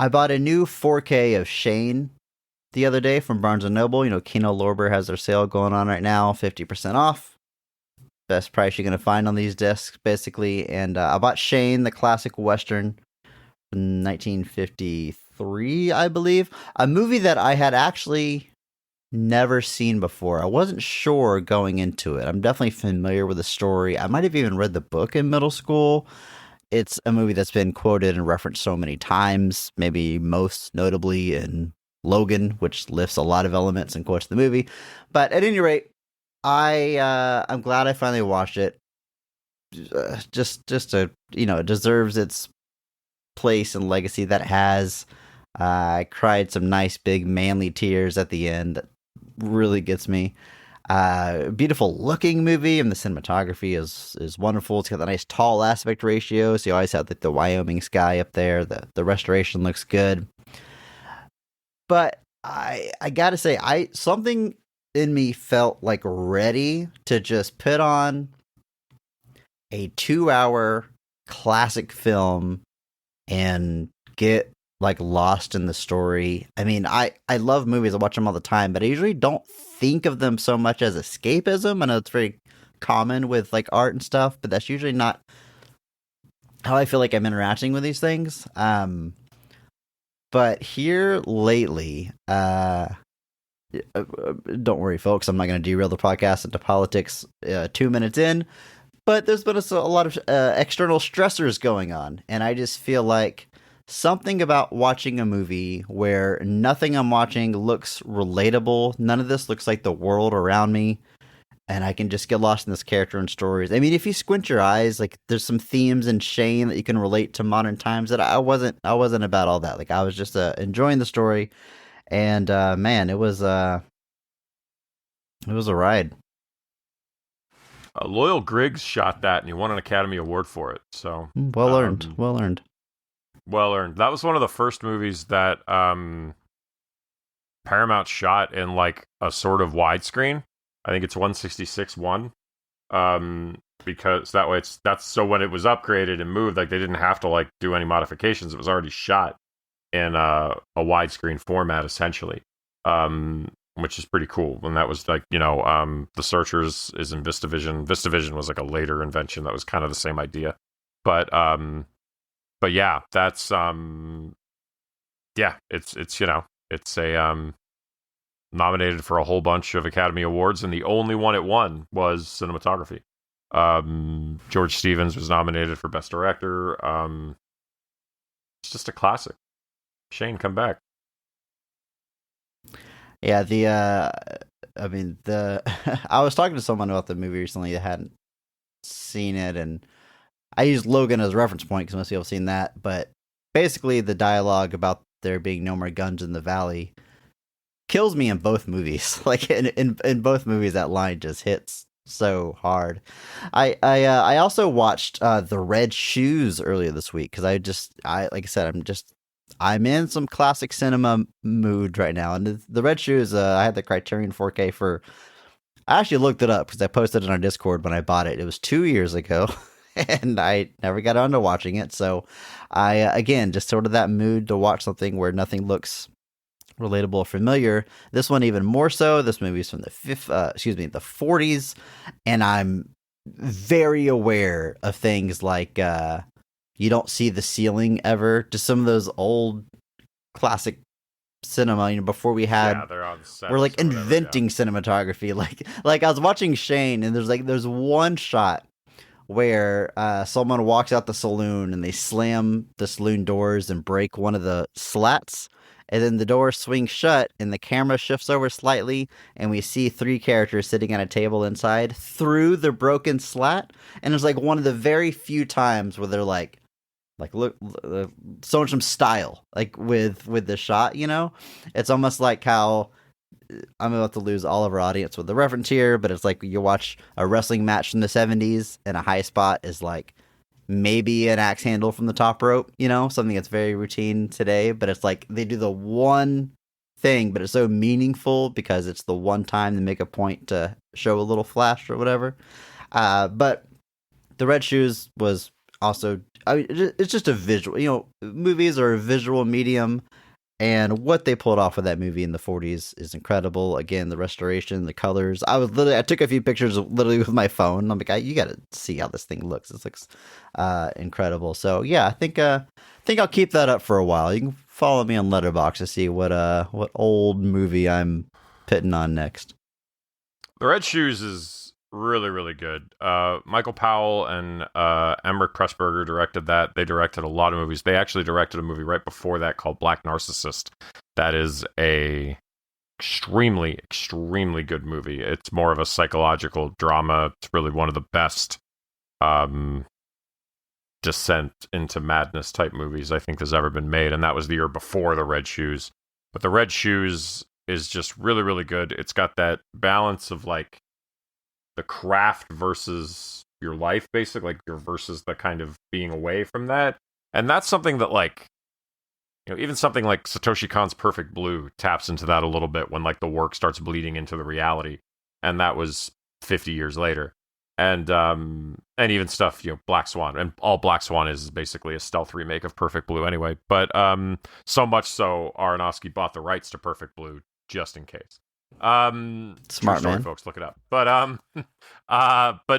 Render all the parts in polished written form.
I bought a new 4K of Shane the other day from Barnes & Noble. Kino Lorber has their sale going on right now, 50% off. Best price you're going to find on these discs, basically. And I bought Shane, the classic Western from 1953, I believe. A movie that I had actually never seen before. I wasn't sure going into it. I'm definitely familiar with the story. I might have even read the book in middle school. It's a movie that's been quoted and referenced so many times, maybe most notably in Logan, which lifts a lot of elements and quotes the movie. But at any rate, I'm glad I finally watched it. Just to, it deserves its place and legacy that it has. I cried some nice big manly tears at the end. That really gets me. Beautiful looking movie, and the cinematography is wonderful. It's got the nice tall aspect ratio, so you always have the Wyoming sky up there. The restoration looks good. But I gotta say, something in me felt like ready to just put on a 2-hour classic film and get like lost in the story. I mean, I love movies. I watch them all the time, but I usually don't think of them so much as escapism. I know it's very common with like art and stuff, but that's usually not how I feel like I'm interacting with these things. But here lately, don't worry, folks, I'm not going to derail the podcast into politics 2 minutes in, but there's been a lot of external stressors going on, and I just feel like something about watching a movie where nothing I'm watching looks relatable, none of this looks like the world around me, and I can just get lost in this character and stories. I mean, if you squint your eyes, like there's some themes in Shane that you can relate to modern times that I wasn't about all that. Like I was just enjoying the story. And man, it was a ride. Loyal Griggs shot that, and he won an Academy Award for it. So well earned. Well earned. That was one of the first movies that Paramount shot in like a sort of widescreen. I think it's 166:1. Because that way that's so when it was upgraded and moved, like they didn't have to like do any modifications. It was already shot in a widescreen format, essentially, which is pretty cool. And that was like, The Searchers is in VistaVision. VistaVision was like a later invention that was kind of the same idea. But yeah, that's it's a nominated for a whole bunch of Academy Awards, and the only one it won was cinematography. George Stevens was nominated for Best Director. It's just a classic. Shane, come back. Yeah, I was talking to someone about the movie recently that hadn't seen it, and I used Logan as a reference point because most people have seen that, but basically the dialogue about there being no more guns in the valley kills me in both movies. Like in both movies, that line just hits so hard. I also watched The Red Shoes earlier this week because like I said, I'm in some classic cinema mood right now. And the Red Shoes, I had the Criterion 4K for. I actually looked it up because I posted it on our Discord when I bought it. It was 2 years ago, and I never got on to watching it. So I, again, just sort of that mood to watch something where nothing looks relatable or familiar. This one even more so. This movie's from the 40s, and I'm very aware of things like you don't see the ceiling ever. Just some of those old classic cinema, before we had, they're on sets we're like or whatever, inventing cinematography. Like I was watching Shane, and there's one shot where someone walks out the saloon and they slam the saloon doors and break one of the slats. And then the door swings shut, and the camera shifts over slightly, and we see 3 characters sitting at a table inside through the broken slat. And it's like one of the very few times where they're like look, showing some style, like with the shot. It's almost like how I'm about to lose all of our audience with the reference here, but it's like you watch a wrestling match from the 70s, and a high spot is like maybe an axe handle from the top rope, something that's very routine today, but it's like they do the one thing, but it's so meaningful because it's the one time they make a point to show a little flash or whatever. But the Red Shoes was Also, it's just a visual. Movies are a visual medium, and what they pulled off with that movie in the 40s is incredible. Again, the restoration, the colors. I took a few pictures literally with my phone. I'm like, you got to see how this thing looks. This looks incredible. So yeah, I think I'll keep that up for a while. You can follow me on Letterboxd to see what old movie I'm pitting on next. The Red Shoes is really, really good. Michael Powell and Emmerich Pressburger directed that. They directed a lot of movies. They actually directed a movie right before that called Black Narcissist. That is a extremely, extremely good movie. It's more of a psychological drama. It's really one of the best descent into madness type movies I think has ever been made. And that was the year before The Red Shoes. But The Red Shoes is just really, really good. It's got that balance of like the craft versus your life, basically, like your versus the kind of being away from that. And that's something that, like, even something like Satoshi Kon's Perfect Blue taps into that a little bit when like the work starts bleeding into the reality. And that was 50 years later. And even stuff, Black Swan, and all Black Swan is basically a stealth remake of Perfect Blue anyway. But so much so Aronofsky bought the rights to Perfect Blue just in case. Smart story, man, folks, look it up. But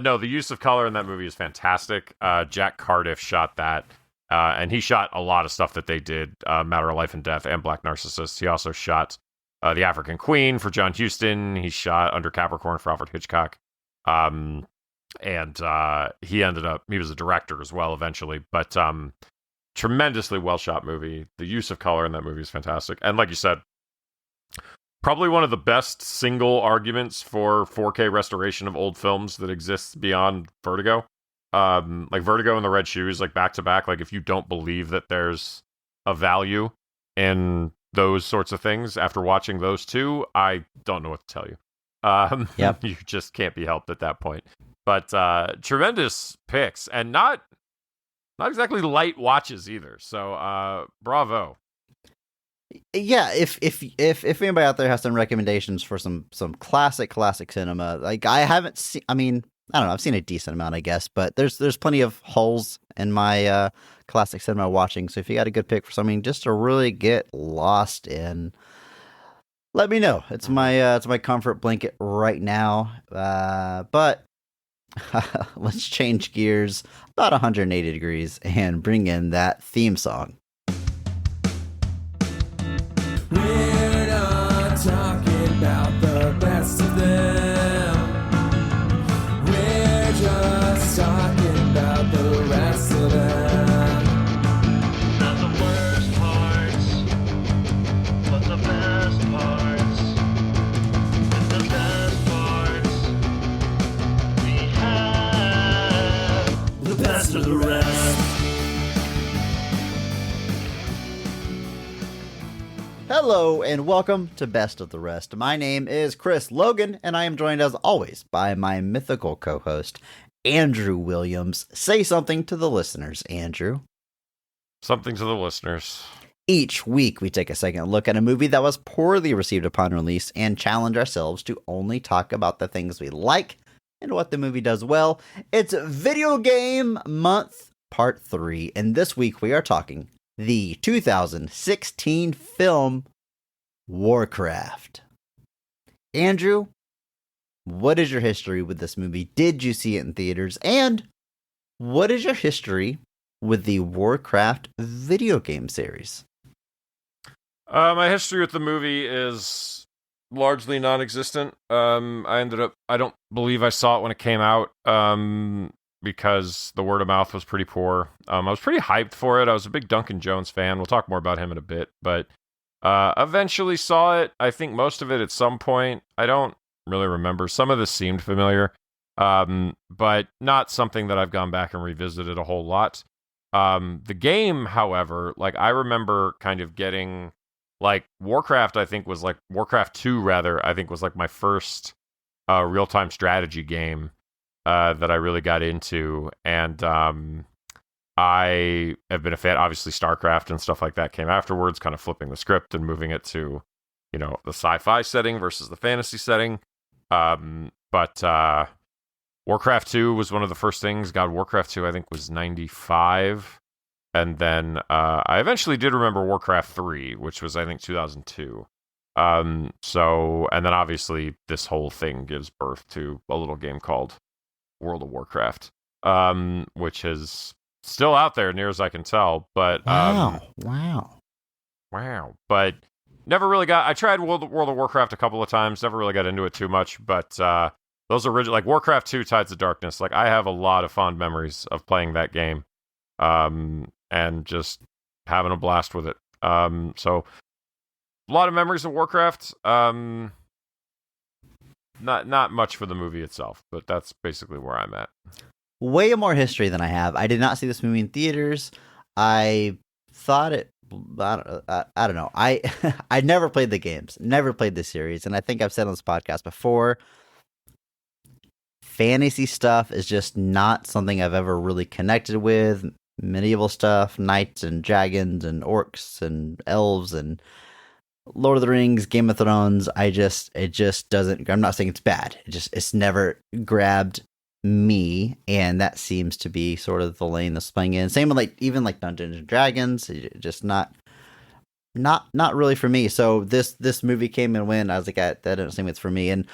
no, the use of color in that movie is fantastic. Jack Cardiff shot that, and he shot a lot of stuff that they did, Matter of Life and Death and Black Narcissus. He also shot The African Queen for John Huston. He shot Under Capricorn for Alfred Hitchcock. And he was a director as well eventually, but tremendously well shot movie. The use of color in that movie is fantastic, and like you said, probably one of the best single arguments for 4K restoration of old films that exists beyond Vertigo. Like Vertigo and The Red Shoes, like back to back. Like if you don't believe that there's a value in those sorts of things after watching those two, I don't know what to tell you. Yep. You just can't be helped at that point. But tremendous picks, and not exactly light watches either. So bravo. Yeah, if anybody out there has some recommendations for some classic cinema, like I haven't seen. I mean, I don't know. I've seen a decent amount, I guess, but there's plenty of holes in my classic cinema watching. So if you got a good pick for something just to really get lost in, let me know. It's my comfort blanket right now. But let's change gears about 180 degrees and bring in that theme song. We're not talking about the best of them. We're just talking about the rest of them. Not the worst parts, but the best parts. And the best parts we have. The best of the rest. Hello and welcome to Best of the Rest. My name is Chris Logan, and I am joined as always by my mythical co-host, Andrew Williams. Say something to the listeners, Andrew. Something to the listeners. Each week, we take a second look at a movie that was poorly received upon release and challenge ourselves to only talk about the things we like and what the movie does well. It's Video Game Month Part 3, and this week we are talking the 2016 film Warcraft. Andrew, what is your history with this movie? Did you see it in theaters? And what is your history with the Warcraft video game series? My history with the movie is largely non-existent. I don't believe I saw it when it came out. Because the word of mouth was pretty poor. I was pretty hyped for it. I was a big Duncan Jones fan. We'll talk more about him in a bit, but eventually saw it. I think most of it at some point. I don't really remember. Some of this seemed familiar, but not something that I've gone back and revisited a whole lot. The game, however, like I remember kind of getting like Warcraft, Warcraft 2 rather, I think was like my first real-time strategy game that I really got into, and I have been a fan. Obviously, StarCraft and stuff like that came afterwards, kind of flipping the script and moving it to, the sci-fi setting versus the fantasy setting. But Warcraft 2 was one of the first things. God, Warcraft 2 I think was 95. And then I eventually did remember Warcraft 3, which was I think 2002. So, and then obviously this whole thing gives birth to a little game called World of Warcraft, which is still out there near as I can tell, but Wow. But never really got. I tried World of Warcraft a couple of times, never really got into it too much, but those original, like Warcraft 2 Tides of Darkness, like I have a lot of fond memories of playing that game, and just having a blast with it. So a lot of memories of Warcraft. Not much for the movie itself, but that's basically where I'm at. Way more history than I have. I did not see this movie in theaters. I thought it. I don't know. I never played the games, never played the series, and I think I've said on this podcast before, fantasy stuff is just not something I've ever really connected with. Medieval stuff, knights and dragons and orcs and elves and Lord of the Rings, Game of Thrones. It just doesn't. I'm not saying it's bad. It's never grabbed me, and that seems to be sort of the lane that's playing in. Same with even Dungeons and Dragons, just not really for me. So this movie came and went. I was like, that doesn't seem it's for me. And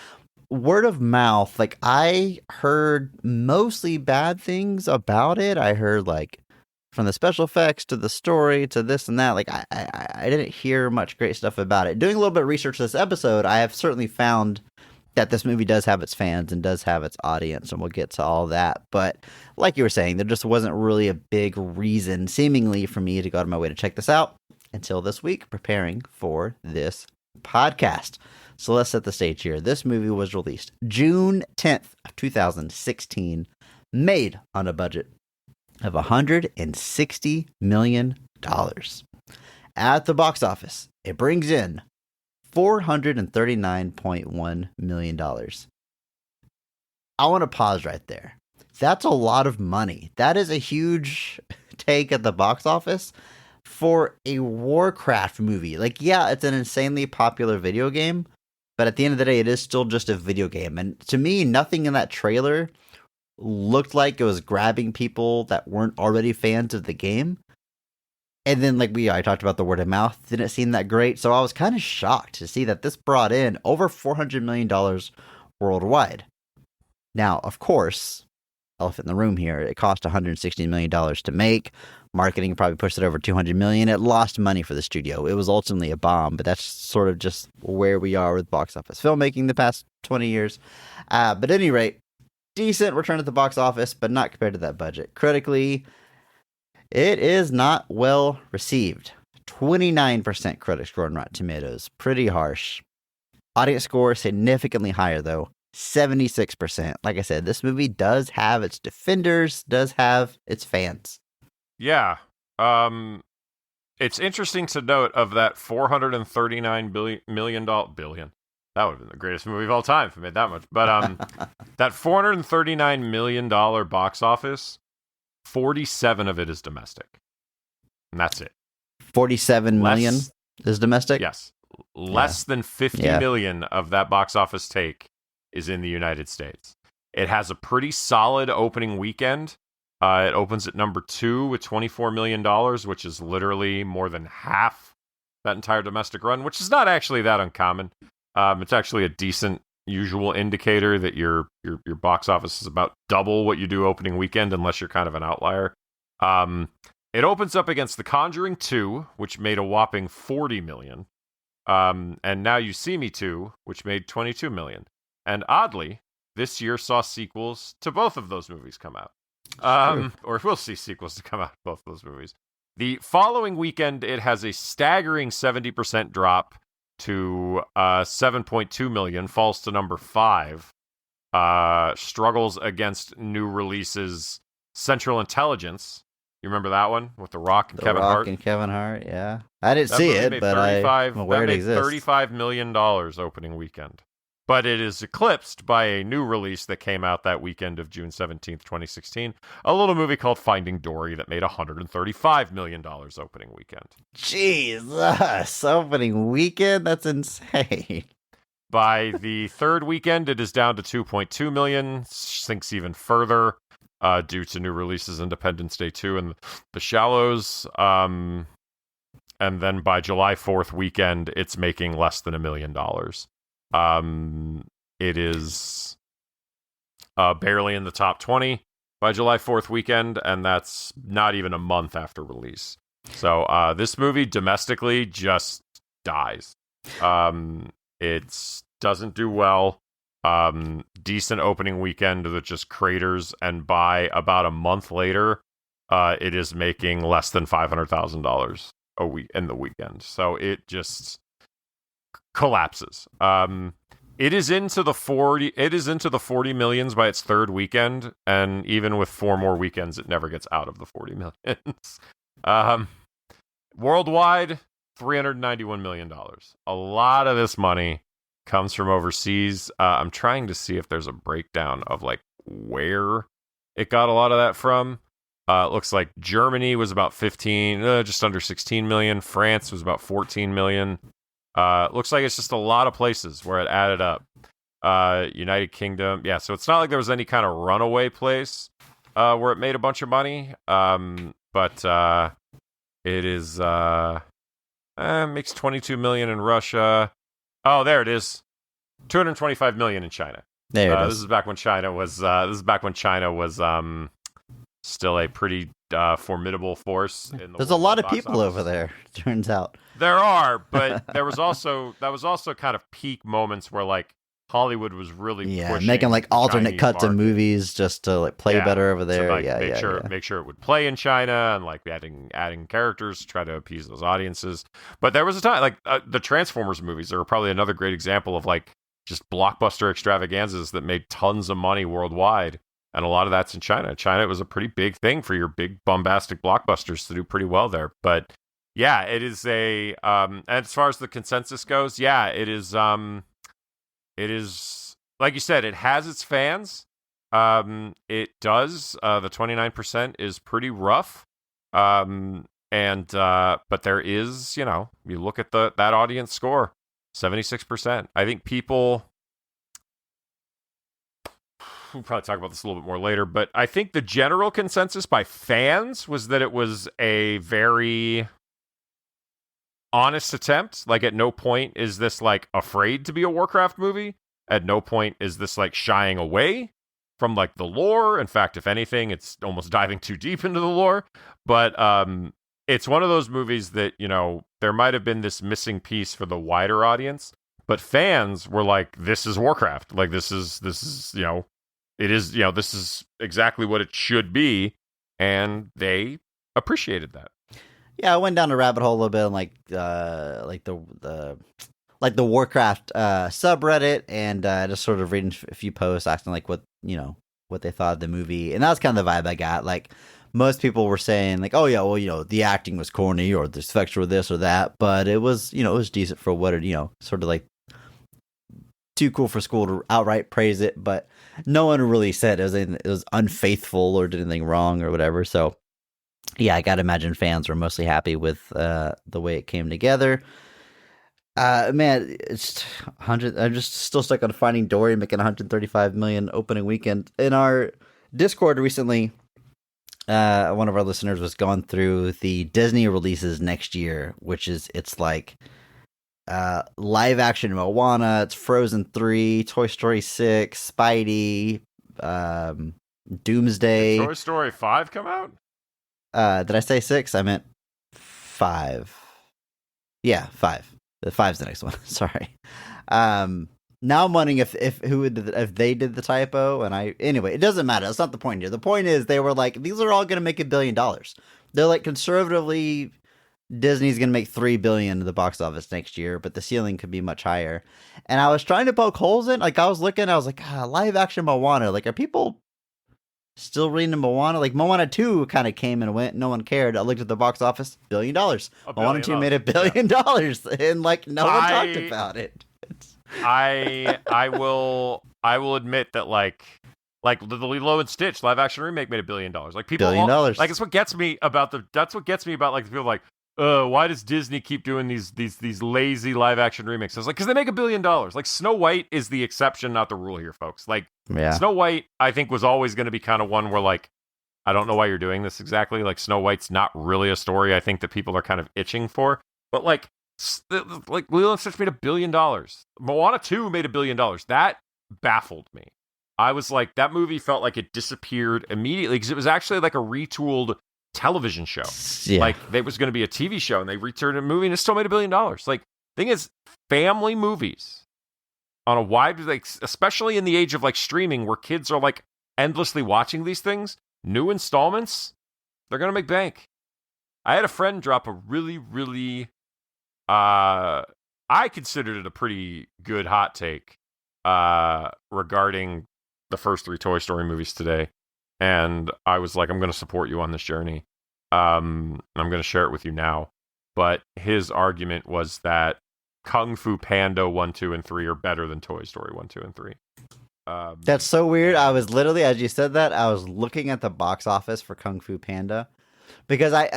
word of mouth, like I heard mostly bad things about it. I heard like from the special effects to the story to this and that. Like I didn't hear much great stuff about it. Doing a little bit of research this episode, I have certainly found that this movie does have its fans and does have its audience, and we'll get to all that. But like you were saying, there just wasn't really a big reason, seemingly, for me to go out of my way to check this out until this week, preparing for this podcast. So let's set the stage here. This movie was released June 10th of 2016, made on a budget of $160 million. At the box office, it brings in $439.1 million. I want to pause right there. That's a lot of money. That is a huge take at the box office for a Warcraft movie. Like, yeah, it's an insanely popular video game, but at the end of the day, it is still just a video game. And to me, nothing in that trailer looked like it was grabbing people that weren't already fans of the game. And then, I talked about the word of mouth, didn't seem that great. So I was kind of shocked to see that this brought in over $400 million worldwide. Now, of course, elephant in the room here, it cost $160 million to make. Marketing probably pushed it over $200 million. It lost money for the studio. It was ultimately a bomb, but that's sort of just where we are with box office filmmaking the past 20 years. But at any rate, decent return at the box office, but not compared to that budget. Critically, it is not well received. 29% critic score on Rotten Tomatoes. Pretty harsh. Audience score significantly higher, though. 76%. Like I said, this movie does have its defenders, does have its fans. Yeah. It's interesting to note of that $439 million. That would have been the greatest movie of all time if it made that much. But that $439 million box office, 47 of it is domestic. And that's it. 47 million is domestic? Yes. Less than 50 million of that box office take is in the United States. It has a pretty solid opening weekend. It opens at number 2 with $24 million, which is literally more than half that entire domestic run, which is not actually that uncommon. It's actually a decent usual indicator that your box office is about double what you do opening weekend, unless you're kind of an outlier. It opens up against The Conjuring 2, which made a whopping $40 million. And Now You See Me 2, which made $22 million. And oddly, this year saw sequels to both of those movies come out. Or we'll see sequels to come out of both of those movies. The following weekend, it has a staggering 70% drop to 7.2 million, falls to number 5. Struggles against new releases Central Intelligence. You remember that one with The Rock and Kevin Hart? And Kevin Hart, yeah. I didn't see it, but I'm aware it exists. $35 million opening weekend. But it is eclipsed by a new release that came out that weekend of June 17th, 2016. A little movie called Finding Dory that made $135 million opening weekend. Jesus, opening weekend? That's insane. By the third weekend, it is down to 2.2 million. Sinks even further due to new releases, Independence Day 2 and The Shallows. And then by July 4th weekend, it's making less than $1 million. It is barely in the top 20 by July 4th weekend, and that's not even a month after release. So this movie domestically just dies. It doesn't do well. Decent opening weekend that just craters, and by about a month later, it is making less than $500,000 a week in the weekend. So it just collapses. It is into the 40 millions by its third weekend, and even with 4 more weekends, it never gets out of the 40 millions. Worldwide, $391 million. A lot of this money comes from overseas. I'm trying to see if there's a breakdown of like where it got a lot of that from. It looks like Germany was about 15, just under 16 million. France was about 14 million. Looks like it's just a lot of places where it added up. United Kingdom, yeah. So it's not like there was any kind of runaway place where it made a bunch of money. But it is makes 22 million in Russia. Oh, there it is. 225 million in China. There it is. This is back when China was. Still a pretty formidable force. There's a lot of people over there. Turns out there are, but that was also kind of peak moments where like Hollywood was really pushing making like alternate Chinese cuts of market. movies just to like play better over there. To, like, make sure it would play in China, and like adding characters to try to appease those audiences. But there was a time like the Transformers movies are probably another great example of like just blockbuster extravaganzas that made tons of money worldwide. And a lot of that's in China. China was a pretty big thing for your big bombastic blockbusters to do pretty well there. But yeah, it is a and as far as the consensus goes, yeah, it is like you said, it has its fans. It does. The 29% is pretty rough. But there is, you look at that audience score, 76%. I think people. We'll probably talk about this a little bit more later, but I think the general consensus by fans was that it was a very honest attempt. Like, at no point is this like afraid to be a Warcraft movie. At no point is this like shying away from like the lore. In fact, if anything, it's almost diving too deep into the lore. But it's one of those movies that, there might have been this missing piece for the wider audience, but fans were like, this is Warcraft. Like, this is it is, this is exactly what it should be, and they appreciated that. Yeah, I went down a rabbit hole a little bit on like the Warcraft subreddit, and just sort of reading a few posts asking like what they thought of the movie, and that was kind of the vibe I got. Like, most people were saying like, oh yeah, well, the acting was corny, or the effects were this or that, but it was, it was decent for what it, sort of like too cool for school to outright praise it, but no one really said it was unfaithful or did anything wrong or whatever. So yeah, I gotta imagine fans were mostly happy with the way it came together. Man, it's 100. I'm just still stuck on Finding Dory making 135 million opening weekend. In our Discord recently, one of our listeners was going through the Disney releases next year, it's like live action Moana, it's Frozen 3, Toy Story 6, Spidey, Doomsday. Did Toy Story 5 come out? Did I say 6? I meant 5. Yeah, 5. The 5's the next one. Sorry. Now I'm wondering if they did the typo, anyway, it doesn't matter. That's not the point here. The point is they were like, these are all going to make $1 billion. They're like, conservatively, Disney's going to make $3 billion in the box office next year, but the ceiling could be much higher. And I was trying to poke holes in. Like, I was looking, I was like, live action Moana. Like, are people still reading Moana? Like, Moana 2 kind of came and went. No one cared. I looked at the box office, $1 billion. Moana 2 made $1 billion. And like, no one talked about it. I will admit that like the Lilo and Stitch live action remake made $1 billion. Like, people $1 billion. Like, it's what gets me about like people like, why does Disney keep doing these lazy live action remakes? I was like, because they make $1 billion. Like Snow White is the exception, not the rule here, folks. Like Yeah. Snow White, I think was always going to be kind of one where like, I don't know why you're doing this exactly. Like Snow White's not really a story I think that people are kind of itching for. But like Lilo and Stitch made $1 billion. Moana 2 made $1 billion. That baffled me. I was like, that movie felt like it disappeared immediately because it was actually like a retooled television show. Yeah. Like there was going to be a TV show and they returned a movie and it still made $1 billion. Like thing is, family movies on a wide, like especially in the age of like streaming where kids are like endlessly watching these things, new installments, they're going to make bank. I had a friend drop a really, I considered it a pretty good hot take regarding the first 3 Toy Story movies today. And I was like, I'm going to support you on this journey. I'm going to share it with you now. But his argument was that Kung Fu Panda 1, 2, and 3 are better than Toy Story 1, 2, and 3. That's so weird. I was literally, as you said that, I was looking at the box office for Kung Fu Panda because I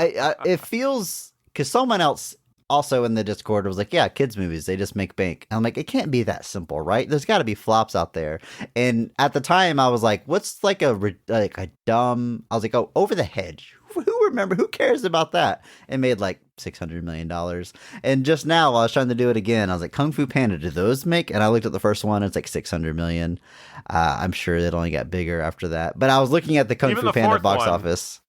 it feels, because someone else also in the Discord was like, yeah, kids movies, they just make bank. And I'm like, it can't be that simple, right? There's got to be flops out there. And at the time I was like, what's like a dumb, I was like, oh, Over the Hedge. Who cares about that? It made like $600 million. And just now I was trying to do it again. I was like, Kung Fu Panda, do those make? And I looked at the first one, it's like $600 million. I'm sure it only got bigger after that. But I was looking at the Kung Fu Panda box office.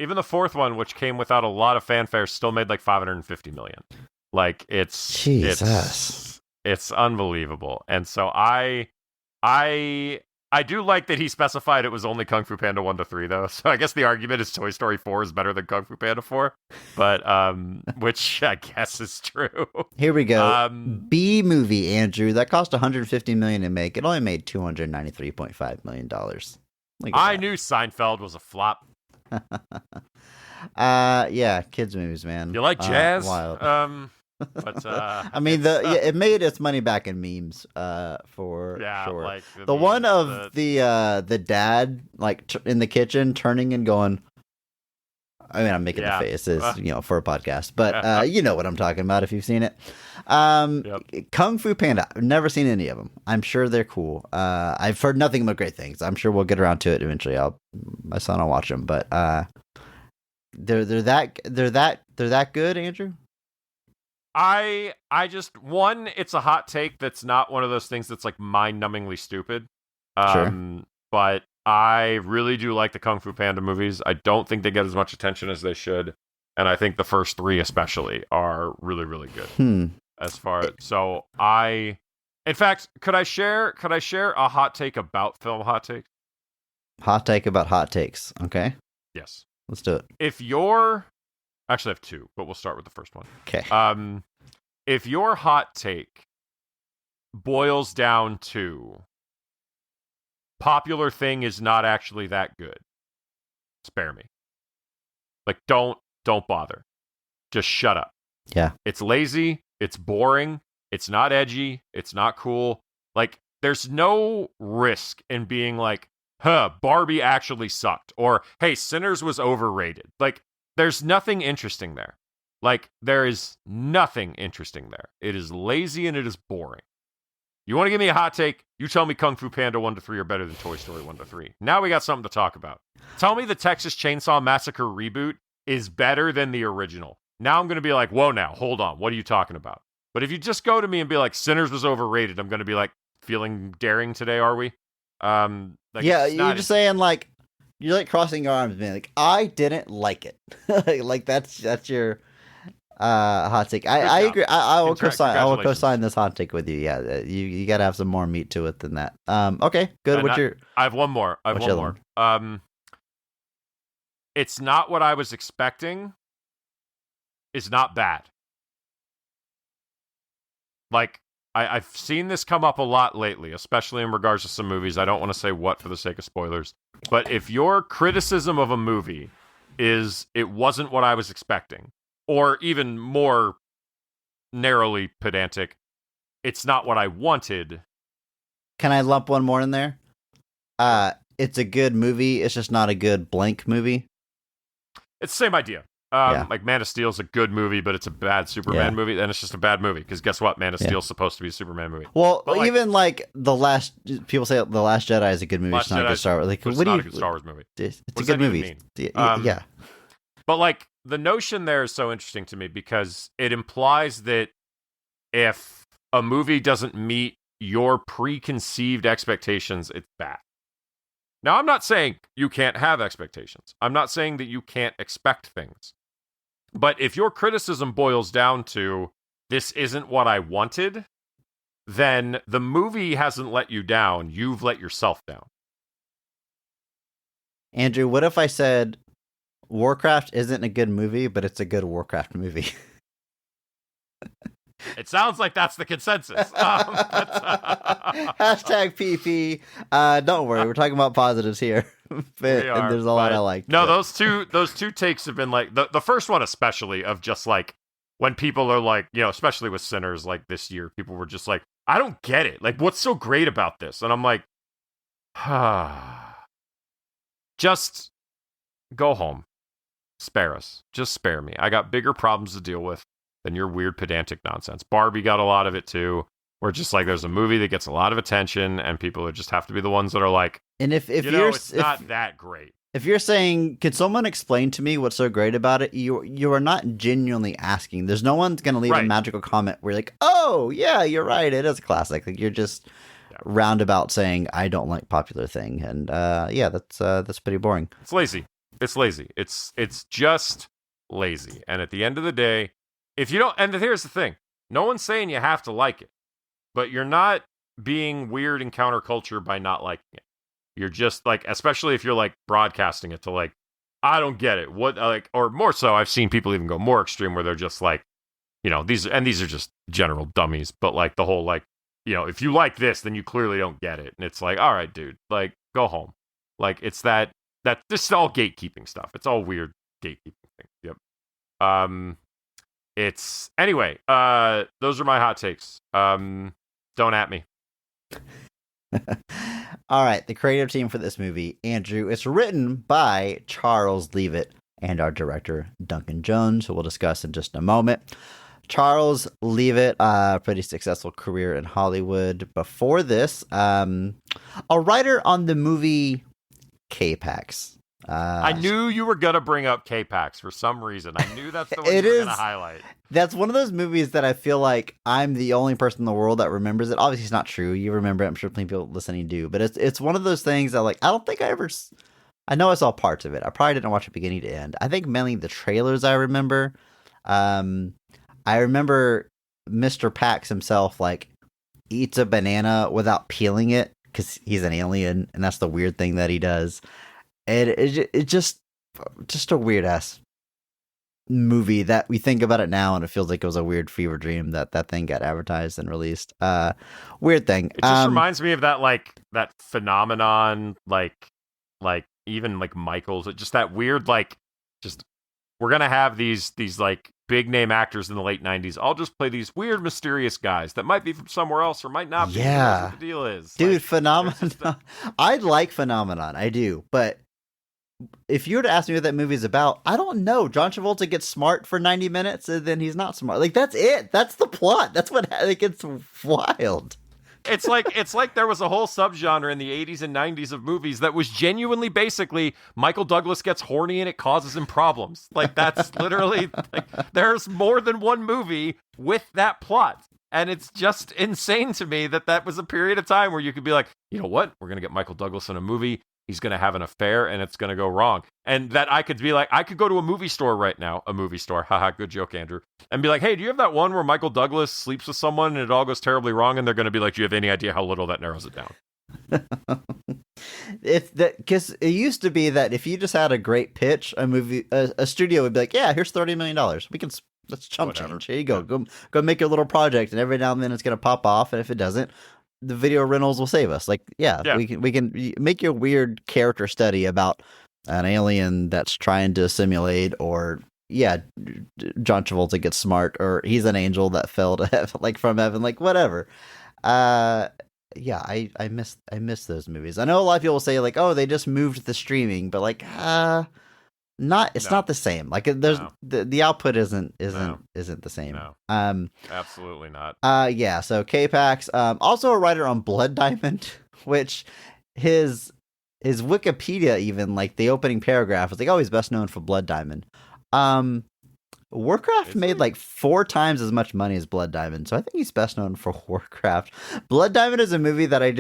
Even the fourth one, which came without a lot of fanfare, still made like $550 million. Like it's unbelievable. And so I do like that he specified it was only Kung Fu Panda 1 to 3 though. So I guess the argument is Toy Story 4 is better than Kung Fu Panda 4, but which I guess is true. Here we go. B movie, Andrew, that cost $150 million to make. It only made $293.5 million. I knew Seinfeld was a flop. Yeah, kids movies, man. You like jazz? Wild. But I mean, it made its money back in memes, for sure. Like the one of the dad like in the kitchen turning and going. I mean, I'm making the faces, for a podcast, but you know what I'm talking about if you've seen it. Kung Fu Panda. I've never seen any of them. I'm sure they're cool. I've heard nothing but great things. I'm sure we'll get around to it eventually. My son will watch them, but they're that good, Andrew. I just it's a hot take that's not one of those things that's like mind-numbingly stupid. Sure. But I really do like the Kung Fu Panda movies. I don't think they get as much attention as they should, and I think the first 3 especially are really, really good. As far in fact, could I share a hot take about film hot takes? Hot take about hot takes. Okay. Yes. Let's do it. Actually, I have 2, but we'll start with the first one. Okay. If your hot take boils down to popular thing is not actually that good, spare me. Like, don't bother. Just shut up. Yeah. It's lazy. It's boring. It's not edgy. It's not cool. Like, there's no risk in being like, Barbie actually sucked. Or, hey, Sinners was overrated. Like, there's nothing interesting there. Like, there is nothing interesting there. It is lazy and it is boring. You want to give me a hot take? You tell me Kung Fu Panda 1 to 3 are better than Toy Story 1 to 3. Now we got something to talk about. Tell me the Texas Chainsaw Massacre reboot is better than the original. Now I'm going to be like, whoa, now, hold on. What are you talking about? But if you just go to me and be like, Sinners was overrated, I'm going to be like, feeling daring today, are we? You're just saying like, you're like crossing your arms, man. Like, I didn't like it. Like that's your hot take. I agree. I will co-sign this hot take with you. Yeah, you got to have some more meat to it than that. Okay, good. I have one more. It's not what I was expecting. It's not bad. Like, I've seen this come up a lot lately, especially in regards to some movies. I don't want to say what for the sake of spoilers. But if your criticism of a movie is it wasn't what I was expecting, or even more narrowly pedantic, it's not what I wanted. Can I lump one more in there? It's a good movie. It's just not a good blank movie. It's the same idea. Yeah. Like Man of Steel is a good movie, but it's a bad Superman movie. Then it's just a bad movie because guess what? Man of Steel is supposed to be a Superman movie. Well, But, like, even like people say The Last Jedi is a good movie. It's not a good Star Wars. Like, But it's what do not you? a good Star Wars movie. It's What a does good that even movie. mean? Yeah. But like the notion there is so interesting to me because it implies that if a movie doesn't meet your preconceived expectations, it's bad. Now, I'm not saying you can't have expectations. I'm not saying that you can't expect things. But if your criticism boils down to, this isn't what I wanted, then the movie hasn't let you down. You've let yourself down. Andrew, what if I said Warcraft isn't a good movie, but it's a good Warcraft movie? It sounds like that's the consensus. Hashtag PP. Don't worry, we're talking about positives here. But, We are, and there's a lot but- I like. No, those two takes have been like the first one especially of just like when people are like, you know, especially with Sinners like this year, people were just like, I don't get it. Like, what's so great about this? And I'm like, just go home. Spare us. Just spare me. I got bigger problems to deal with than your weird pedantic nonsense. Barbie got a lot of it too. Where just like there's a movie that gets a lot of attention and people would just have to be the ones that are like, And if you know, you're it's not that great. if you're saying, can someone explain to me what's so great about it? You are not genuinely asking. There's no one's gonna leave a Right. magical comment where you're like, oh yeah, you're right, it is a classic. Like you're just roundabout saying I don't like popular thing, and yeah, that's pretty boring. It's lazy. It's lazy. It's just lazy. And at the end of the day, if you don't, and here's the thing, no one's saying you have to like it, but you're not being weird and counterculture by not liking it. You're just like, especially if you're like broadcasting it to like, I don't get it. What like, or more so, I've seen people even go more extreme where they're just like, you know, these are just general dummies, but like the whole like, you know, if you like this, then you clearly don't get it. And it's like, all right, dude, like go home. Like it's that this is all gatekeeping stuff. It's all weird gatekeeping things. Yep. It's anyway, those are my hot takes. Don't at me. All right, the creative team for this movie, Andrew. It's written by Charles Leavitt and our director Duncan Jones, who we'll discuss in just a moment. Charles Leavitt, pretty successful career in Hollywood. Before this, a writer on the movie K-Pax. I knew you were gonna bring up K-Pax for some reason. I knew that's the one It you were is- gonna highlight. That's one of those movies that I feel like I'm the only person in the world that remembers it. Obviously, it's not true. You remember it. I'm sure plenty of people listening do. But it's one of those things that, like, I don't think I ever... I know I saw parts of it. I probably didn't watch it beginning to end. I think mainly the trailers I remember. I remember Mr. Pax himself, like, eats a banana without peeling it because he's an alien, and that's the weird thing that he does. And it's just a weird-ass movie that we think about it now and it feels like it was a weird fever dream that thing got advertised and released. Weird thing. It just reminds me of that like that phenomenon, like even like Michael's, just that weird like just we're gonna have these like big name actors in the late 90s. I'll just play these weird mysterious guys that might be from somewhere else or might not be. Yeah. That's what the deal is. Dude, Like, Phenomenon. I like Phenomenon. I do. But if you were to ask me what that movie is about, I don't know. John Travolta gets smart for 90 minutes and then he's not smart. Like, that's it. That's the plot. That's what, like, it's wild. it's like there was a whole subgenre in the 80s and 90s of movies that was genuinely basically Michael Douglas gets horny and it causes him problems. Like that's literally like there's more than one movie with that plot. And it's just insane to me that was a period of time where you could be like, you know what? We're going to get Michael Douglas in a movie. He's going to have an affair and it's going to go wrong. And that I could be like, I could go to a movie store right now, haha, good joke, Andrew, and be like, hey, do you have that one where Michael Douglas sleeps with someone and it all goes terribly wrong? And they're going to be like, do you have any idea how little that narrows it down? It's that because it used to be that if you just had a great pitch, a studio would be like, yeah, here's $30 million. Let's chump Whatever. change. Here you go. Go make your little project. And every now and then it's going to pop off. And if it doesn't, the video rentals will save us. Like, yeah. we can make your weird character study about an alien that's trying to simulate, or John Travolta gets smart, or he's an angel that fell to heaven, like from heaven, like whatever. I miss those movies. I know a lot of people say like, oh, they just moved the streaming, but like, it's No. not the same. Like there's No. the output isn't No. the same. No. Absolutely not. Yeah, so K-Pax, also a writer on Blood Diamond, which his Wikipedia, even like the opening paragraph is like, oh, he's best known for Blood Diamond. Warcraft Is made he? like 4 times as much money as Blood Diamond, so I think he's best known for Warcraft. Blood Diamond is a movie that I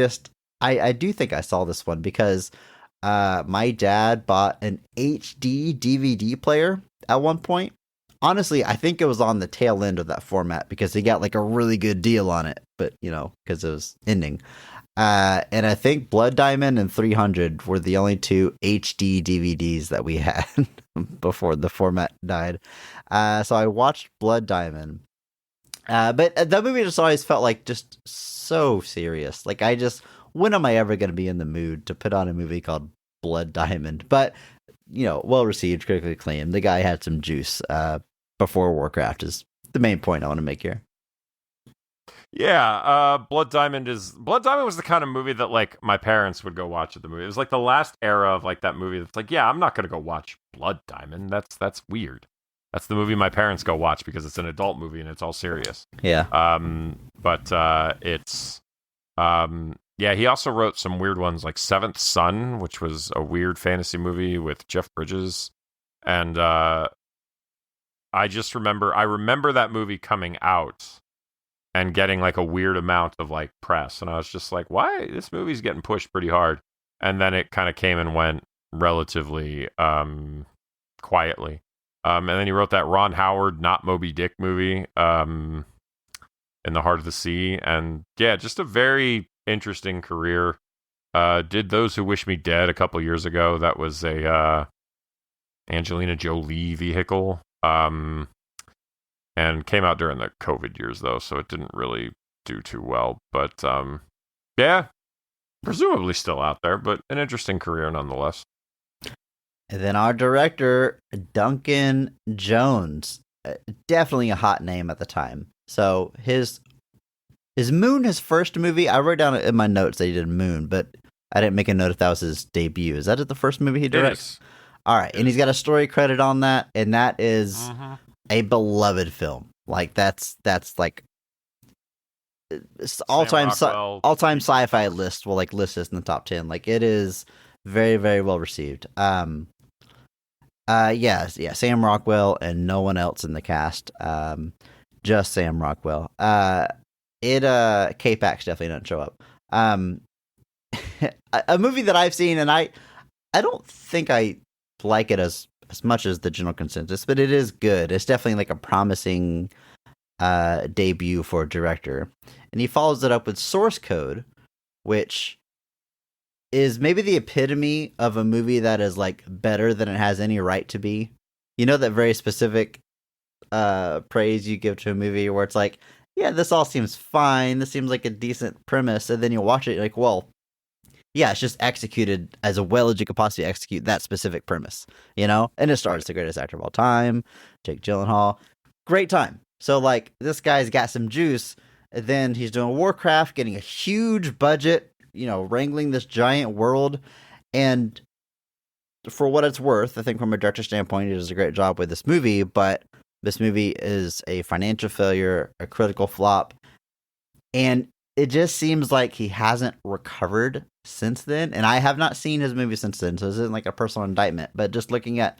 do think I saw this one because my dad bought an HD DVD player at one point. Honestly, I think it was on the tail end of that format because he got like a really good deal on it, but because it was ending. And I think Blood Diamond and 300 were the only 2 HD DVDs that we had before the format died. So I watched Blood Diamond. But that movie just always felt like just so serious. Like when am I ever going to be in the mood to put on a movie called Blood Diamond? But, well received, critically acclaimed. The guy had some juice before Warcraft is the main point I want to make here. Yeah, Blood Diamond was the kind of movie that like my parents would go watch at the movie. It was like the last era of like that movie that's like, yeah, I'm not gonna go watch Blood Diamond. That's weird. That's the movie my parents go watch because it's an adult movie and it's all serious. Yeah. Yeah, he also wrote some weird ones like Seventh Son, which was a weird fantasy movie with Jeff Bridges. And I remember that movie coming out and getting like a weird amount of like press. And I was just like, why? This movie's getting pushed pretty hard. And then it kind of came and went relatively quietly. And then he wrote that Ron Howard, Not Moby Dick movie, In the Heart of the Sea. And yeah, just a very interesting career. Did Those Who Wish Me Dead a couple years ago. That was a Angelina Jolie vehicle. And came out during the COVID years, though, so it didn't really do too well. But, yeah, presumably still out there, but an interesting career nonetheless. And then our director, Duncan Jones, definitely a hot name at the time. So his Moon, his first movie, I wrote down in my notes that he did Moon, but I didn't make a note if that was his debut. Is that the first movie he directs? All right, and he's got a story credit on that, and that is a beloved film. Like that's like all-time sci-fi list will like list this in the top 10. Like it is very, very well received. Sam Rockwell and no one else in the cast. Just Sam Rockwell. K-Pax definitely doesn't show up. A movie that I've seen, and I don't think I like it as much as the general consensus, but it is good. It's definitely like a promising debut for a director. And he follows it up with Source Code, which is maybe the epitome of a movie that is like better than it has any right to be. You know, that very specific praise you give to a movie where it's like, yeah, this all seems fine. This seems like a decent premise. And then you watch it, you're like, well, yeah, it's just executed as well as you could possibly execute that specific premise, And it stars the greatest actor of all time, Jake Gyllenhaal. Great time. So, like, this guy's got some juice. And then he's doing Warcraft, getting a huge budget, wrangling this giant world. And for what it's worth, I think from a director standpoint, he does a great job with this movie. But this movie is a financial failure, a critical flop. And it just seems like he hasn't recovered since then, and I have not seen his movie since then, so this isn't like a personal indictment, but just looking at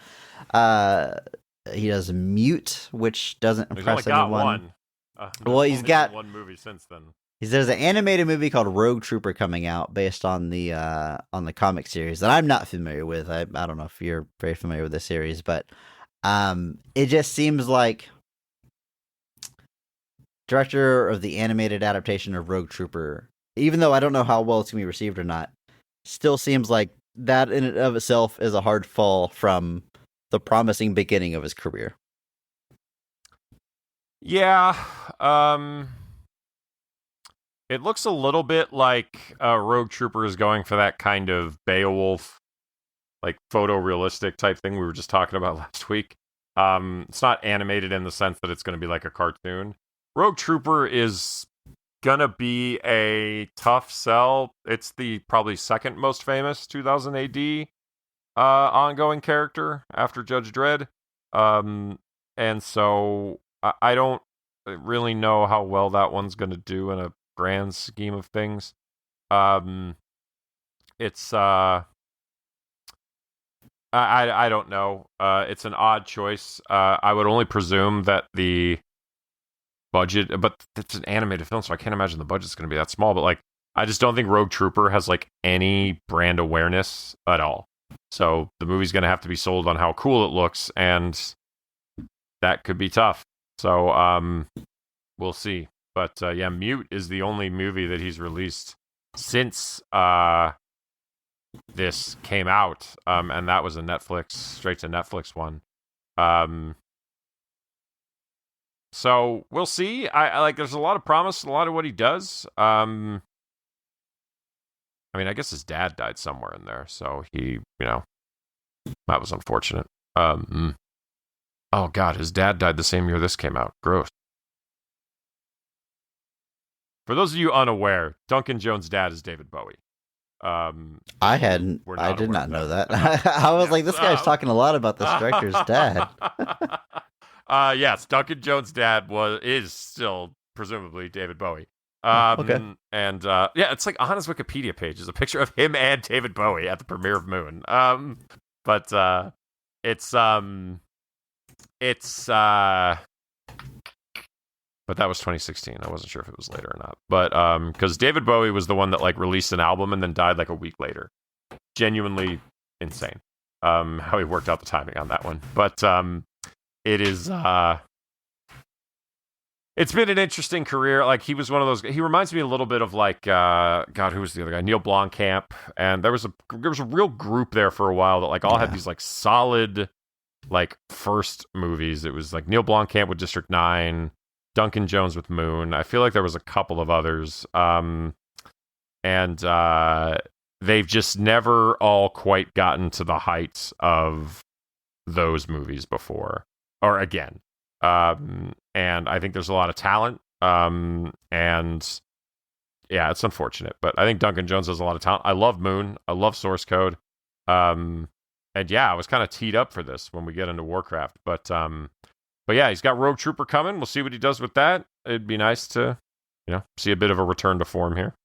he does Mute, which doesn't impress anyone. Well, he's got one movie since then. There's an animated movie called Rogue Trooper coming out based on the comic series that I'm not familiar with. I don't know if you're very familiar with the series, but it just seems like director of the animated adaptation of Rogue Trooper, even though I don't know how well it's going to be received or not, still seems like that in and of itself is a hard fall from the promising beginning of his career. Yeah, it looks a little bit like Rogue Trooper is going for that kind of Beowulf, like photorealistic type thing we were just talking about last week. It's not animated in the sense that it's going to be like a cartoon. Rogue Trooper is gonna be a tough sell. It's the probably second most famous 2000 AD ongoing character after Judge Dredd. And so I don't really know how well that one's going to do in a grand scheme of things. It's I don't know. It's an odd choice. I would only presume that the budget, but it's an animated film, so I can't imagine the budget's going to be that small. But like, I just don't think Rogue Trooper has like any brand awareness at all. So the movie's going to have to be sold on how cool it looks, and that could be tough. So we'll see. But yeah, Mute is the only movie that he's released since this came out, and that was a Netflix, straight to Netflix one. So we'll see. I like. There's a lot of promise, a lot of what he does. I mean, I guess his dad died somewhere in there, so he, that was unfortunate. Oh God, his dad died the same year this came out. Gross. For those of you unaware, Duncan Jones' dad is David Bowie. I did not know that. I was like, this Yes, guy's talking a lot about this director's dad. Yes, Duncan Jones' dad is still presumably David Bowie. Okay. And yeah, it's like on his Wikipedia page is a picture of him and David Bowie at the premiere of Moon. But that was 2016. I wasn't sure if it was later or not. But because David Bowie was the one that like released an album and then died like a week later. Genuinely insane. How he worked out the timing on that one. But it is it's been an interesting career. Like he was one of those. He reminds me a little bit of like God, who was the other guy? Neil Blomkamp. And there was a real group there for a while that like all had these like solid like first movies. It was like Neil Blomkamp with District 9. Duncan Jones with Moon. I feel like there was a couple of others. And they've just never all quite gotten to the heights of those movies before or again. And I think there's a lot of talent. And yeah, it's unfortunate, but I think Duncan Jones has a lot of talent. I love Moon. I love Source Code. And yeah, I was kind of teed up for this when we get into Warcraft, but yeah, he's got Rogue Trooper coming. We'll see what he does with that. It'd be nice to, see a bit of a return to form here.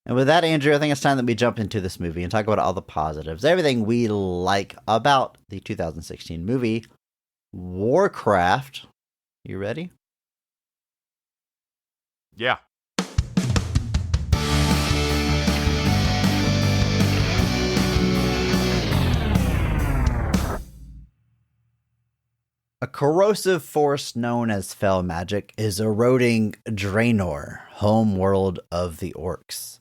And with that, Andrew, I think it's time that we jump into this movie and talk about all the positives, everything we like about the 2016 movie, Warcraft. You ready? Yeah. A corrosive force known as Fel Magic is eroding Draenor, home world of the orcs.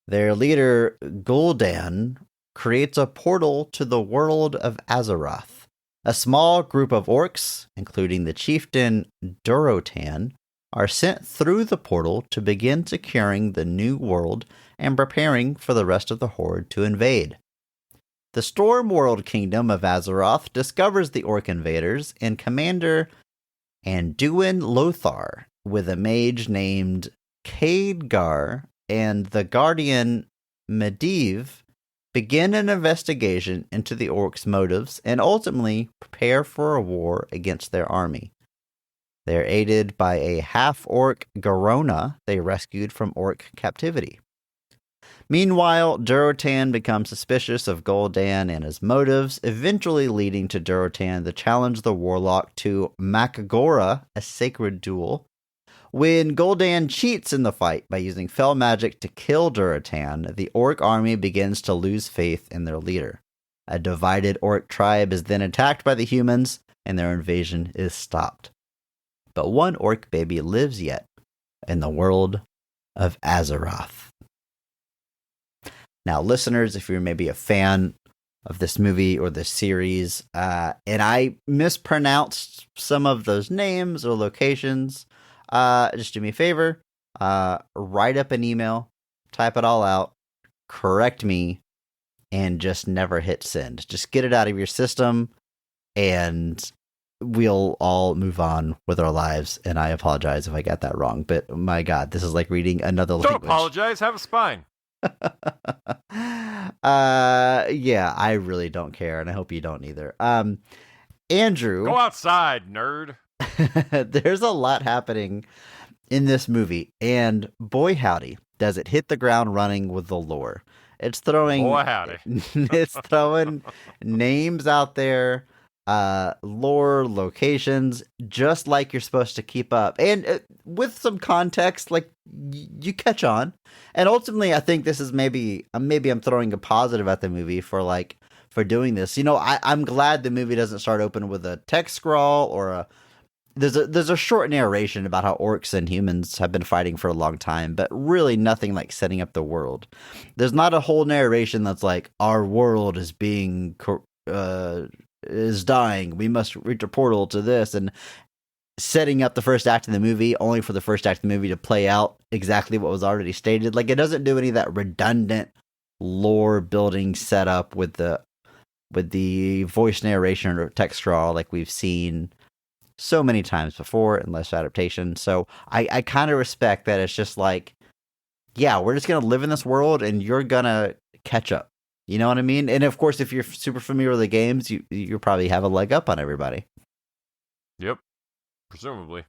Their leader, Gul'dan, creates a portal to the world of Azeroth. A small group of orcs, including the chieftain Durotan, are sent through the portal to begin securing the new world and preparing for the rest of the Horde to invade. The Storm World Kingdom of Azeroth discovers the orc invaders, and Commander Anduin Lothar, with a mage named Khadgar and the Guardian Medivh, begin an investigation into the orcs' motives and ultimately prepare for a war against their army. They are aided by a half-orc Garona they rescued from orc captivity. Meanwhile, Durotan becomes suspicious of Gul'dan and his motives, eventually leading to Durotan to challenge the warlock to Mak'gora, a sacred duel. When Gul'dan cheats in the fight by using Fel Magic to kill Durotan, the orc army begins to lose faith in their leader. A divided orc tribe is then attacked by the humans, and their invasion is stopped. But one orc baby lives yet in the world of Azeroth. Now, listeners, if you're maybe a fan of this movie or this series, and I mispronounced some of those names or locations, just do me a favor, write up an email, type it all out, correct me, and just never hit send. Just get it out of your system, and we'll all move on with our lives. And I apologize if I got that wrong, but my God, this is like reading another language. Don't apologize. Have a spine. Yeah, I really don't care, and I hope you don't either. Andrew, Go outside, nerd. there's a lot happening in this movie, and boy howdy, does it hit the ground running with the lore. It's throwing Boy, howdy. it's throwing names out there, lore, locations, just like you're supposed to keep up. And with some context, like you catch on. And ultimately, I think this is maybe I'm throwing a positive at the movie for doing this. You know, I'm glad the movie doesn't start open with a text scroll or there's a short narration about how orcs and humans have been fighting for a long time, but really nothing like setting up the world. There's not a whole narration that's like, our world is being is dying. We must reach a portal to this, and setting up the first act of the movie only for the first act of the movie to play out exactly what was already stated. Like, it doesn't do any of that redundant lore building setup with the voice narration or text scroll like we've seen so many times before in less adaptation. So I kind of respect that it's just like, yeah, we're just going to live in this world and you're going to catch up. You know what I mean? And of course, if you're super familiar with the games, you probably have a leg up on everybody. Yep. Presumably.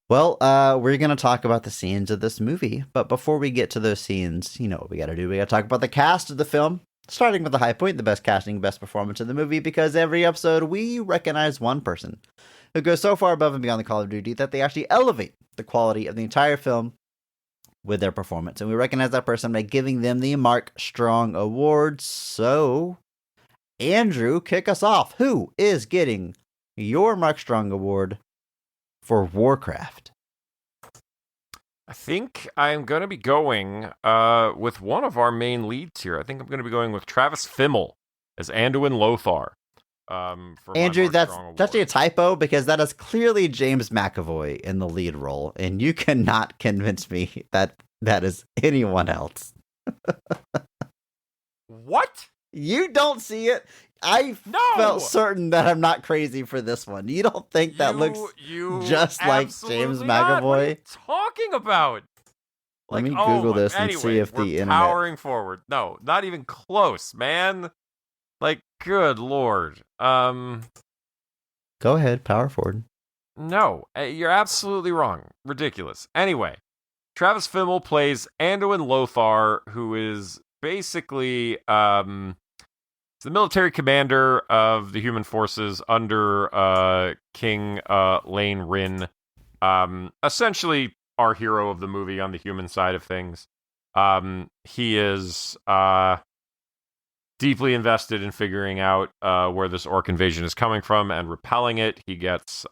Well, we're going to talk about the scenes of this movie. But before we get to those scenes, you know what we got to do. We got to talk about the cast of the film. Starting with the high point, the best casting, best performance in the movie, because every episode we recognize one person who goes so far above and beyond the Call of Duty that they actually elevate the quality of the entire film with their performance. And we recognize that person by giving them the Mark Strong Award. So, Andrew, kick us off. Who is getting your Mark Strong Award for Warcraft? I think I'm going to be going with one of our main leads here. I think I'm going to be going with Travis Fimmel as Anduin Lothar. For Andrew, that's actually a typo, because that is clearly James McAvoy in the lead role, and you cannot convince me that that is anyone else. What? You don't see it? I felt certain that I'm not crazy for this one. You don't think that looks just like James not. McAvoy? What are you talking about? Let me Google this and see if the internet... powering forward. No, not even close, man. Like, good lord. Go ahead, power forward. No, you're absolutely wrong. Ridiculous. Anyway, Travis Fimmel plays Anduin Lothar, who is basically the military commander of the human forces under King Lane Rin. Essentially our hero of the movie on the human side of things. He is deeply invested in figuring out where this orc invasion is coming from and repelling it. He gets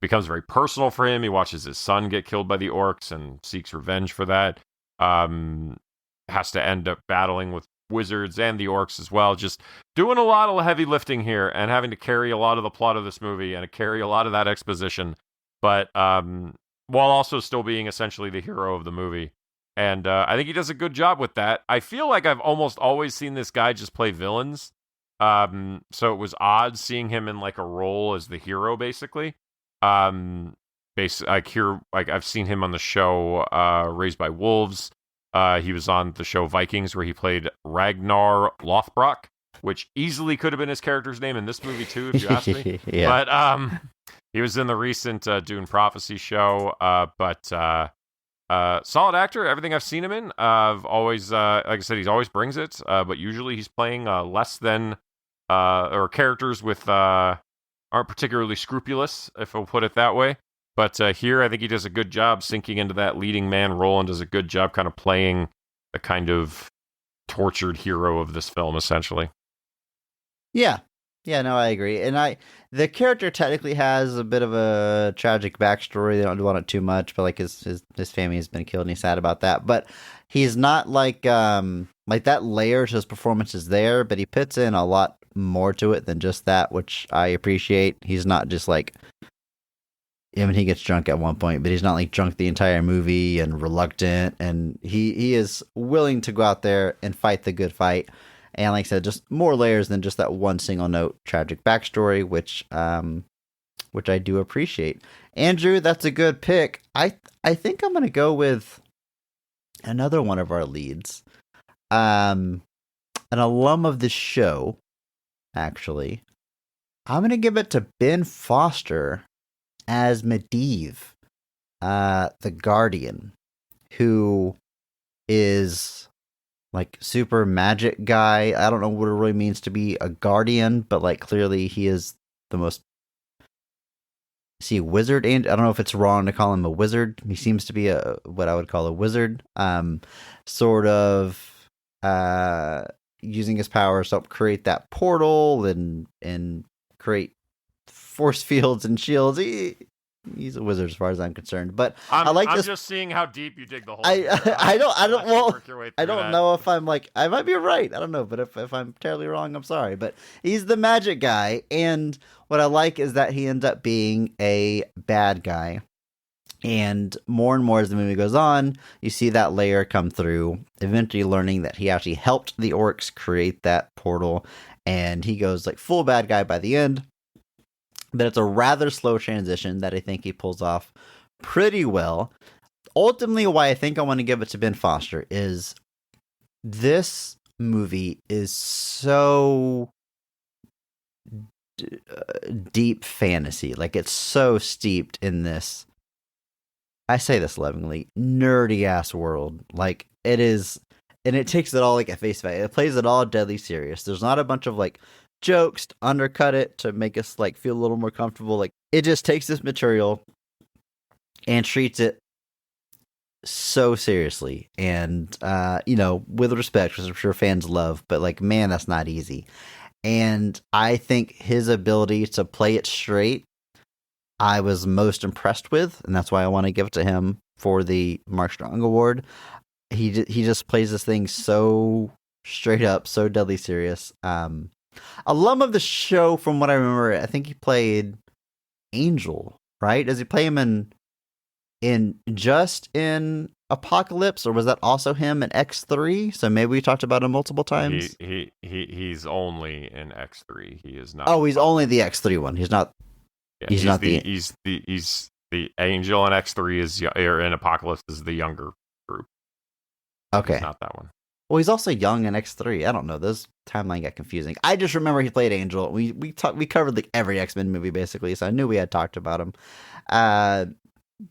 becomes very personal for him. He watches his son get killed by the orcs and seeks revenge for that. Has to end up battling with wizards and the orcs as well. Just doing a lot of heavy lifting here and having to carry a lot of the plot of this movie and carry a lot of that exposition, but while also still being essentially the hero of the movie. And I think he does a good job with that. I feel like I've almost always seen this guy just play villains. So it was odd seeing him in like a role as the hero, basically. I've seen him on the show Raised by Wolves. He was on the show Vikings, where he played Ragnar Lothbrok, which easily could have been his character's name in this movie too, if you ask me. Yeah. But he was in the recent Dune Prophecy show. Solid actor. Everything I've seen him in, I've always, like I said, he always brings it. But usually he's playing less than or characters with aren't particularly scrupulous, if we'll put it that way. But here, I think he does a good job sinking into that leading man role and does a good job kind of playing the kind of tortured hero of this film, essentially. Yeah, no, I agree. And the character technically has a bit of a tragic backstory. They don't dwell on it too much, but like his family has been killed and he's sad about that. But he's not like that layer to his performance is there, but he puts in a lot more to it than just that, which I appreciate. He's not just like, I mean, he gets drunk at one point, but he's not like drunk the entire movie and reluctant. And he is willing to go out there and fight the good fight. And like I said, just more layers than just that one single note tragic backstory, which I do appreciate. Andrew, that's a good pick. I think I'm going to go with another one of our leads. an alum of the show, actually, I'm going to give it to Ben Foster as Medivh, the Guardian, who is like super magic guy. I don't know what it really means to be a guardian, but like clearly he is the most. Is he a wizard? And I don't know if it's wrong to call him a wizard. He seems to be what I would call a wizard. Sort of using his powers to help create that portal and create force fields and shields. He's a wizard as far as I'm concerned. But I'm this. just seeing how deep you dig the hole. I don't Well, know if I'm like, I might be right. I don't know, but if I'm terribly wrong, I'm sorry. But he's the magic guy, and what I like is that he ends up being a bad guy. And more as the movie goes on, you see that layer come through, eventually learning that he actually helped the orcs create that portal, and he goes like full bad guy by the end. But it's a rather slow transition that I think he pulls off pretty well. Ultimately, why I think I want to give it to Ben Foster is this movie is so deep fantasy. Like, it's so steeped in this, I say this lovingly, nerdy ass world. Like, it is, and it takes it all like at face value. It plays it all deadly serious. There's not a bunch of like jokes to undercut it to make us like feel a little more comfortable. Like, it just takes this material and treats it so seriously and with respect, which I'm sure fans love, but like, man, that's not easy. And I think his ability to play it straight, I was most impressed with, and that's why I want to give it to him for the Mark Strong Award. He just plays this thing so straight up, so deadly serious. Alum of the show, from what I remember, I think he played Angel, right? Does he play him in Apocalypse, or was that also him in X3? So maybe we talked about him multiple times. He's only in X3. He is not. Oh, he's only the X3 one. He's not. Yeah, he's not the. He's the Angel in X3 or in Apocalypse is the younger group. Okay, he's not that one. Well, he's also young in X3. I don't know. Those timeline got confusing. I just remember he played Angel. We covered like every X-Men movie basically, so I knew we had talked about him.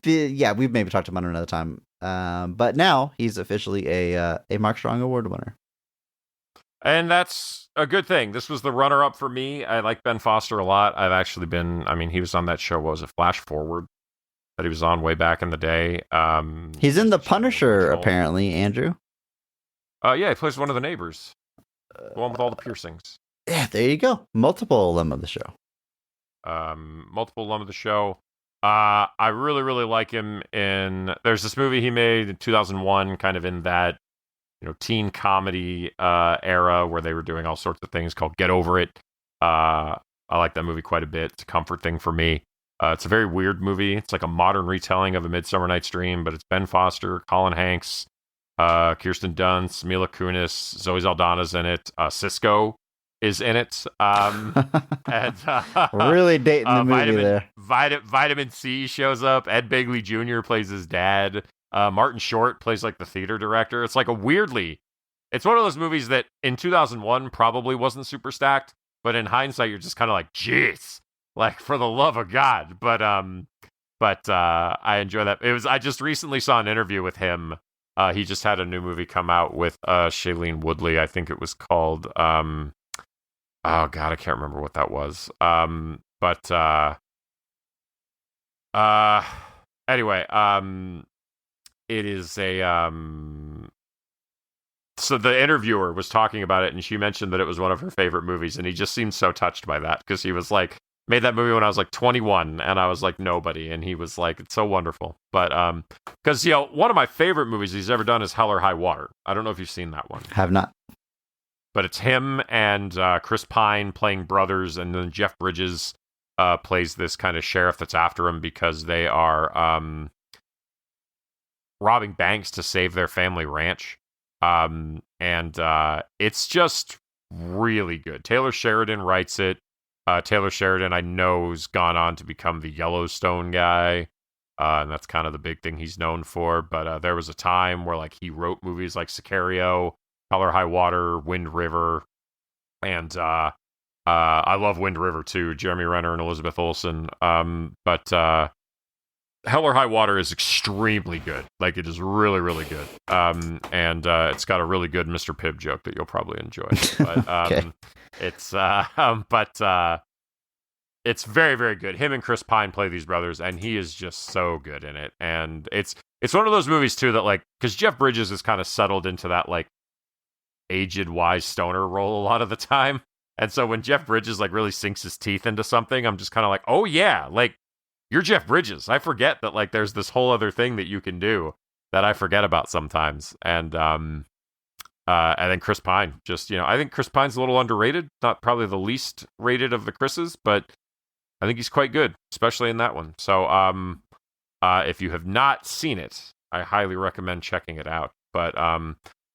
We've maybe talked about him another time. But now he's officially a Mark Strong Award winner. And that's a good thing. This was the runner-up for me. I like Ben Foster a lot. I've actually been, he was on that show, what was it, Flash Forward, that he was on way back in the day. He's in The Punisher, apparently, Andrew. Yeah, he plays one of the neighbors. The one with all the piercings. Yeah, there you go. Multiple alum of the show. I really, really like him in... There's this movie he made in 2001, kind of in that, teen comedy era where they were doing all sorts of things, called Get Over It. I like that movie quite a bit. It's a comfort thing for me. It's a very weird movie. It's like a modern retelling of A Midsummer Night's Dream, but it's Ben Foster, Colin Hanks, Kirsten Dunst, Mila Kunis, Zoe Saldana's in it. Cisco is in it. And really dating the movie there. Vitamin C shows up. Ed Begley Jr. plays his dad. Martin Short plays like the theater director. It's like it's one of those movies that in 2001 probably wasn't super stacked, but in hindsight you're just kind of like, jeez, like, for the love of God. But I enjoy that. I just recently saw an interview with him. He just had a new movie come out with Shailene Woodley. I think it was called oh God, I can't remember what that was. Anyway, it is a so the interviewer was talking about it, and she mentioned that it was one of her favorite movies, and he just seemed so touched by that, because he was like, made that movie when I was like 21, and I was like nobody, and he was like, it's so wonderful. But because one of my favorite movies he's ever done is Hell or High Water. I don't know if you've seen that one. Have not. But it's him and Chris Pine playing brothers, and then Jeff Bridges plays this kind of sheriff that's after him because they are robbing banks to save their family ranch. And it's just really good. Taylor Sheridan writes it. Taylor Sheridan, I know, has gone on to become the Yellowstone guy. And that's kind of the big thing he's known for. But there was a time where like he wrote movies like Sicario Hell or High Water, Wind River, and I love Wind River too. Jeremy Renner and Elizabeth Olsen. But Hell or High Water is extremely good. Like, it is really, really good. And it's got a really good Mr. Pibb joke that you'll probably enjoy. But Okay. it's very, very good. Him and Chris Pine play these brothers, and he is just so good in it. And it's one of those movies too that, like, because Jeff Bridges has kind of settled into that like aged wise stoner role a lot of the time. And so when Jeff Bridges like really sinks his teeth into something, I'm just kind of like, oh yeah, like, you're Jeff Bridges. I forget that like there's this whole other thing that you can do that I forget about sometimes. And then Chris Pine, just, I think Chris Pine's a little underrated, not probably the least rated of the Chris's, but I think he's quite good, especially in that one. So if you have not seen it, I highly recommend checking it out. But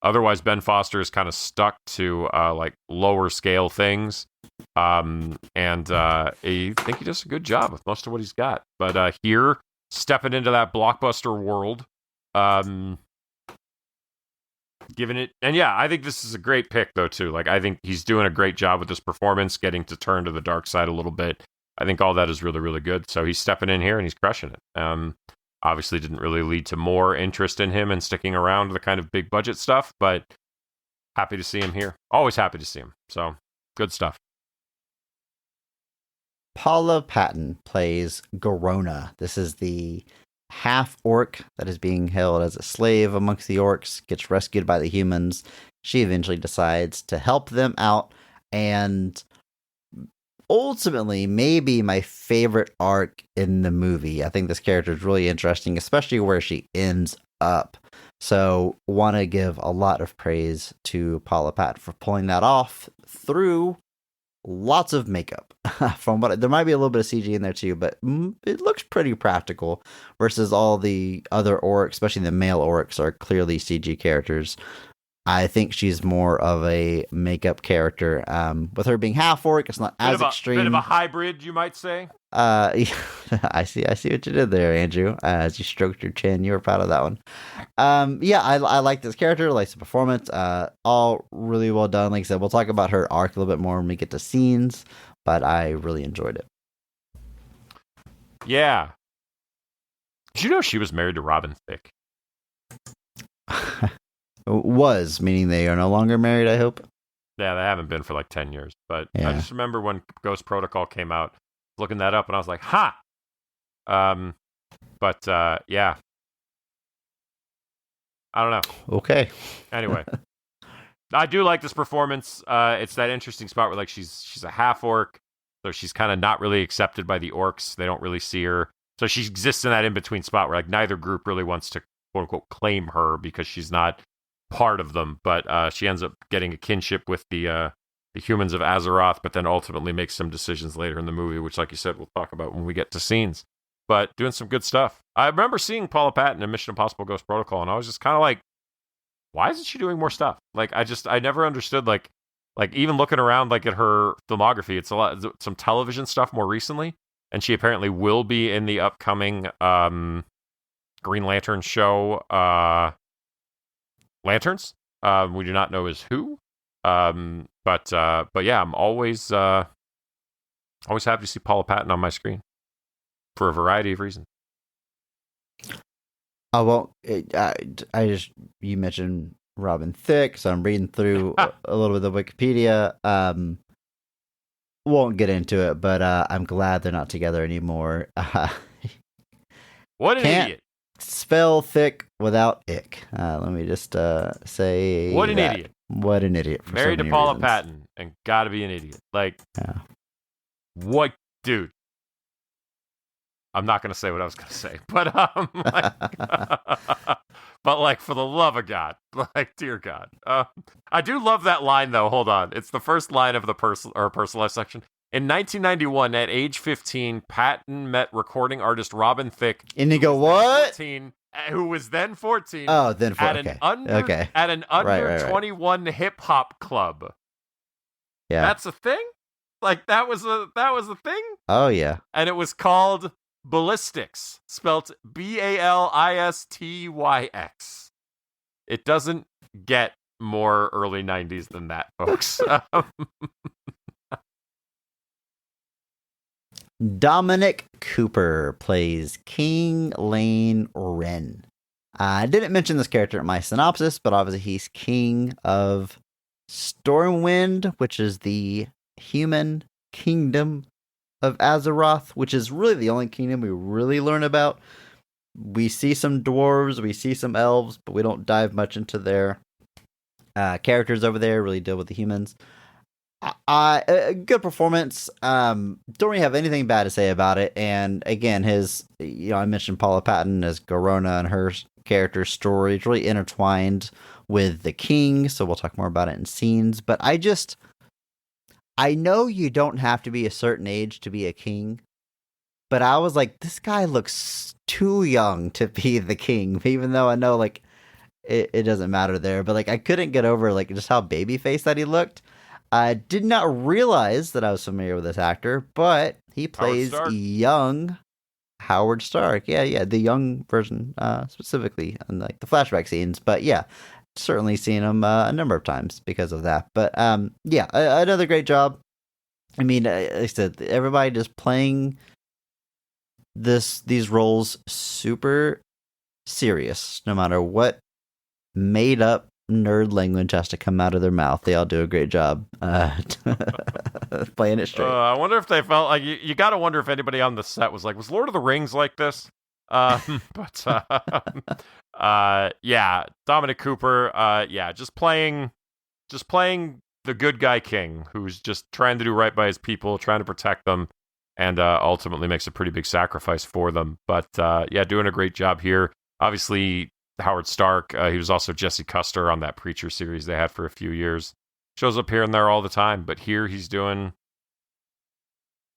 otherwise, Ben Foster is kind of stuck to like lower scale things. And I think he does a good job with most of what he's got. But here, stepping into that blockbuster world, giving it, and yeah, I think this is a great pick though too. Like, I think he's doing a great job with this performance, getting to turn to the dark side a little bit. I think all that is really, really good. So he's stepping in here and he's crushing it. Obviously didn't really lead to more interest in him and sticking around the kind of big budget stuff, but happy to see him here. Always happy to see him. So good stuff. Paula Patton plays Garona. This is the half-orc that is being held as a slave amongst the orcs, gets rescued by the humans. She eventually decides to help them out, and ultimately maybe my favorite arc in the movie. I think this character is really interesting, especially where she ends up. So want to give a lot of praise to Paula Patton for pulling that off through lots of makeup. From what there might be a little bit of CG in there too, but it looks pretty practical versus all the other orcs, especially the male orcs are clearly CG characters. I think she's more of a makeup character. With her being half orc, it's not as extreme. Bit of a hybrid, you might say. I see what you did there, Andrew. As you stroked your chin, you were proud of that one. I like this character, like the performance. All really well done. Like I said, we'll talk about her arc a little bit more when we get to scenes, but I really enjoyed it. Yeah. Did you know she was married to Robin Thicke? Was, meaning they are no longer married, I hope. Yeah, they haven't been for like 10 years. But Yeah. I just remember when Ghost Protocol came out, looking that up, and I was like, ha! Yeah. I don't know. Okay. Anyway. I do like this performance. It's that interesting spot where like she's a half orc, so she's kind of not really accepted by the orcs. They don't really see her. So she exists in that in-between spot where like neither group really wants to quote unquote claim her because she's not part of them, but she ends up getting a kinship with the humans of Azeroth, but then ultimately makes some decisions later in the movie, which, like you said, we'll talk about when we get to scenes. But doing some good stuff. I remember seeing Paula Patton in Mission Impossible Ghost Protocol, and I was just kind of like, why isn't she doing more stuff? Like, I never understood, like even looking around, like, at her filmography, it's some television stuff more recently, and she apparently will be in the upcoming Green Lantern show, Lanterns. We do not know is who. But yeah, I'm always happy to see Paula Patton on my screen for a variety of reasons. Oh, well, you mentioned Robin Thicke, so I'm reading through a little bit of Wikipedia. Won't get into it, but I'm glad they're not together anymore. What an idiot. Spell thick without ick. Let me just say what an idiot. What an idiot. For Married so to many Paula reasons. Patton and gotta be an idiot. Like, Yeah. what, dude? I'm not gonna say what I was gonna say, but but like, for the love of God, like, dear God, I do love that line though. Hold on, it's the first line of the personal life section. In 1991, at age 15, Patton met recording artist Robin Thicke, And you go, what? who was then 14. Oh, then at okay. an under 21 hip hop club. Yeah. That's a thing? Like, that was a thing? Oh, yeah. And it was called Ballistics, spelt Ballistyx. It doesn't get more early 90s than that, folks. Dominic Cooper plays King Lane Wren. I didn't mention this character in my synopsis, but obviously he's king of Stormwind, which is the human kingdom of Azeroth, which is really the only kingdom we really learn about. We see some dwarves, we see some elves, but we don't dive much into their characters over there, really deal with the humans. A good performance. Don't really have anything bad to say about it. And again, I mentioned Paula Patton as Garona and her character story. It's really intertwined with the king, so we'll talk more about it in scenes. But I know you don't have to be a certain age to be a king, but I was like, this guy looks too young to be the king, even though I know like it doesn't matter there. But like I couldn't get over like just how baby-faced that he looked. I did not realize that I was familiar with this actor, but he plays young Howard Stark. Yeah, the young version specifically, in like the flashback scenes. But yeah, certainly seen him a number of times because of that. But another great job. I mean, like I said, everybody just playing these roles super serious, no matter what made up nerd language has to come out of their mouth. They all do a great job playing it straight. I wonder if they felt like you got to wonder if anybody on the set was like, was Lord of the Rings like this? Yeah, Dominic Cooper. Just playing the good guy king who's just trying to do right by his people, trying to protect them, and ultimately makes a pretty big sacrifice for them. But doing a great job here. Obviously, Howard Stark, he was also Jesse Custer on that Preacher series they had for a few years. Shows up here and there all the time, but here he's doing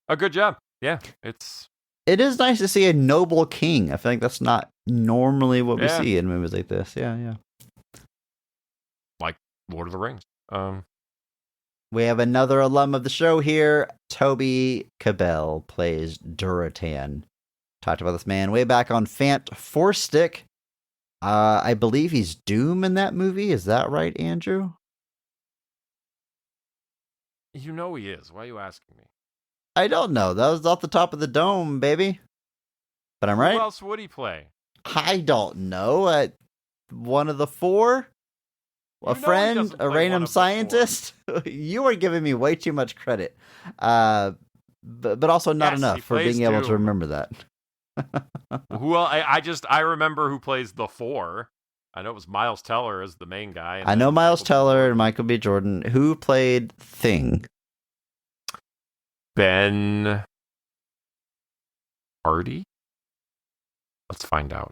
a good job. Yeah, it is nice to see a noble king. I feel like that's not normally what we see in movies like this. Yeah. Like Lord of the Rings. We have another alum of the show here. Toby Cabell plays Duratan. Talked about this man way back on Fant 4-Stick. I believe he's Doom in that movie. Is that right, Andrew? You know he is. Why are you asking me? I don't know. That was off the top of the dome, baby. But I'm right. Who else would he play? I don't know. One of the four? A friend? A random scientist? You are giving me way too much credit. But also not enough for being able to remember that. Well, I remember who plays the four. I know it was Miles Teller as the main guy. I know Miles Teller and Michael B. Jordan. Who played Thing? Ben Hardy? Let's find out.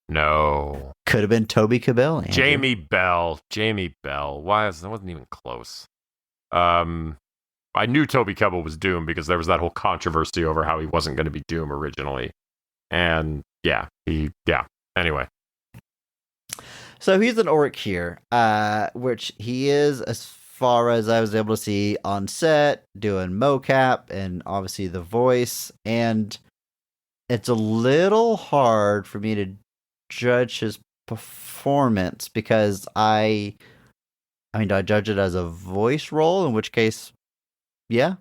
No. Could have been Toby Cabell. Andrew. Jamie Bell. Why? That wasn't even close. I knew Toby Kebbell was Doom because there was that whole controversy over how he wasn't going to be Doom originally. And anyway. So he's an orc here, which he is, as far as I was able to see on set, doing mocap and obviously the voice. And it's a little hard for me to judge his performance because do I judge it as a voice role? In which case, yeah,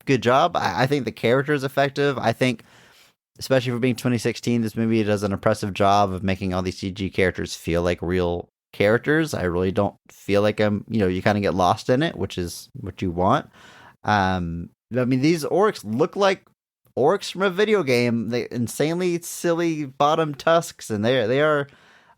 good job. I think the character is effective. I think, especially for being 2016, this movie does an impressive job of making all these CG characters feel like real characters. I really don't feel like you kind of get lost in it, which is what you want. These orcs look like orcs from a video game. They insanely silly bottom tusks, and they are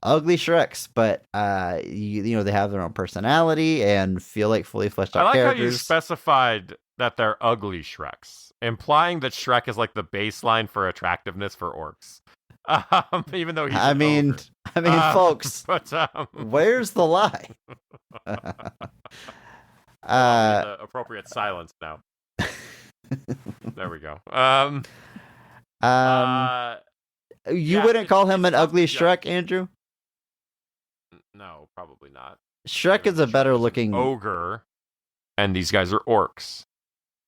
ugly Shreks, but they have their own personality and feel like fully fleshed out characters. I like how you specified that they're ugly Shreks, implying that Shrek is like the baseline for attractiveness for orcs. Even though he's folks, but where's the lie? The appropriate silence now. There we go. You wouldn't call him an ugly Shrek, Andrew? No, probably not. Shrek is a better looking ogre, and these guys are orcs.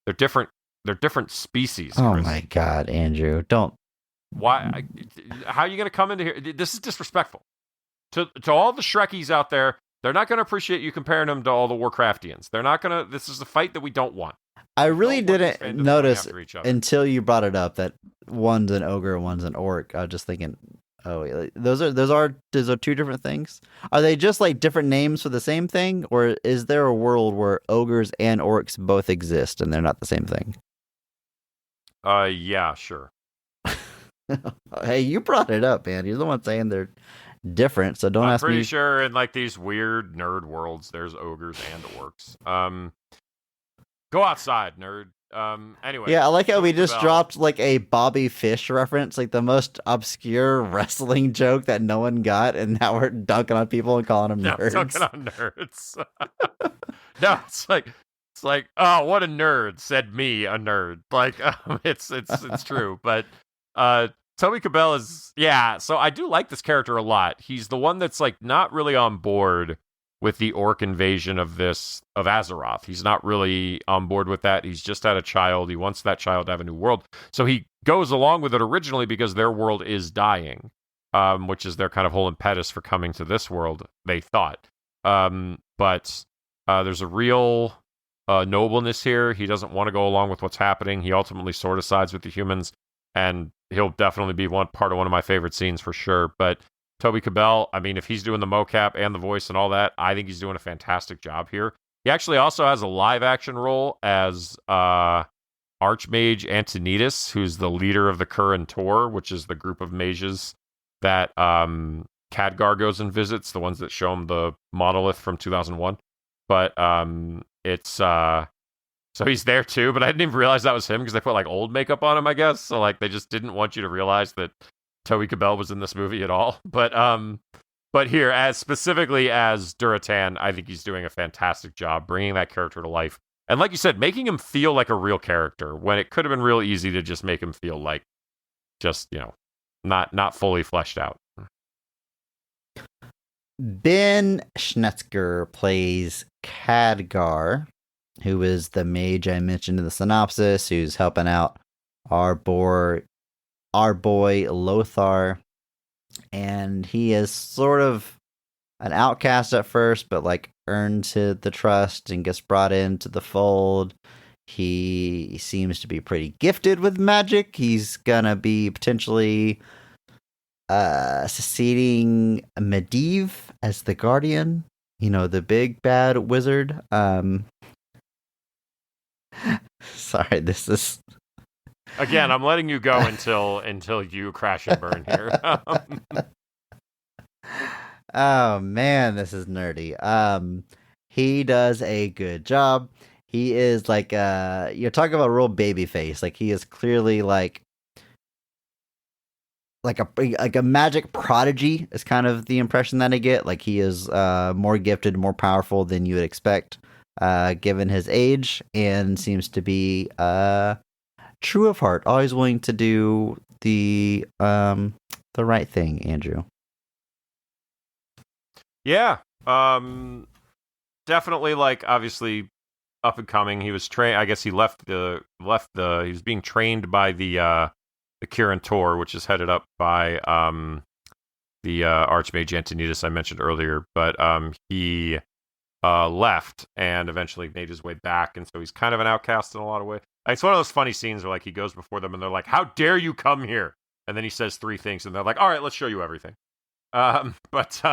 They're different. They're different species. Oh my God, Andrew! Don't. Why? How are you going to come into here? This is disrespectful. to all the Shrekkies out there, they're not going to appreciate you comparing them to all the Warcraftians. They're not going to. This is a fight that we don't want. I really Don't want these didn't fandoms going notice after each other. until you brought it up that one's an ogre and one's an orc. I was just thinking, oh, wait, those are two different things. Are they just like different names for the same thing, or is there a world where ogres and orcs both exist and they're not the same thing? Yeah, sure. Hey, you brought it up, man. You're the one saying they're different, so don't I'm ask pretty me. sure in like these weird nerd worlds, there's ogres and orcs. Go outside, nerd. Anyway. Yeah, I like how we just Bell. dropped like a Bobby Fish reference, like the most obscure wrestling joke that no one got, and now we're dunking on people and calling them No, nerds. dunking on nerds. No, it's like, oh, what a nerd, said me, a nerd. Like, it's true. But Toby Cabell is, yeah. So I do like this character a lot. He's the one that's like not really on board with the orc invasion of Azeroth. He's not really on board with that. He's just had a child. He wants that child to have a new world. So he goes along with it originally because their world is dying, which is their kind of whole impetus for coming to this world, they thought. But there's a real nobleness here. He doesn't want to go along with what's happening. He ultimately sort of sides with the humans, and he'll definitely be part of one of my favorite scenes for sure. But Toby Cabell, I mean, if he's doing the mocap and the voice and all that, I think he's doing a fantastic job here. He actually also has a live-action role as Archmage Antonidas, who's the leader of the Curran Tor, which is the group of mages that Khadgar goes and visits, the ones that show him the monolith from 2001. But so he's there too, but I didn't even realize that was him because they put like old makeup on him, I guess. So like they just didn't want you to realize that Toby Cabell was in this movie at all. But here, as specifically as Duratan, I think he's doing a fantastic job bringing that character to life. And like you said, making him feel like a real character when it could have been real easy to just make him feel like just, not fully fleshed out. Ben Schnetzker plays Khadgar, who is the mage I mentioned in the synopsis, who's helping out our boy Lothar. And he is sort of an outcast at first, but like earns the trust and gets brought into the fold. He seems to be pretty gifted with magic. He's gonna be potentially succeeding Medivh as the Guardian, the big bad wizard. Sorry, this is... Again, I'm letting you go until you crash and burn here. Oh man, this is nerdy. He does a good job. He is like you're talking about a real baby face. Like he is clearly like a magic prodigy is kind of the impression that I get. Like he is more gifted, more powerful than you would expect, given his age, and seems to be true of heart, always willing to do the right thing. Andrew. Yeah, definitely. Like obviously, up and coming. He was trained. I guess he left the. He was being trained by the Kirin Tor, which is headed up by the Archmage Antonidas I mentioned earlier. But he left and eventually made his way back, and so he's kind of an outcast in a lot of ways. It's one of those funny scenes where like he goes before them and they're like, "How dare you come here?" And then he says three things, and they're like, "All right, let's show you everything." But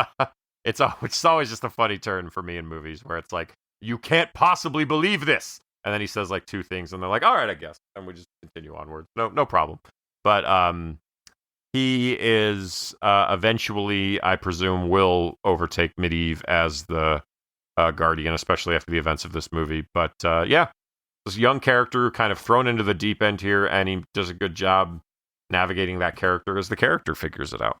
it's always just a funny turn for me in movies where it's like, "You can't possibly believe this," and then he says like two things, and they're like, "All right, I guess," and we just continue onward. No problem. But he is eventually, I presume, will overtake Medivh as the Guardian, especially after the events of this movie. But yeah, this young character kind of thrown into the deep end here, and he does a good job navigating that character as the character figures it out.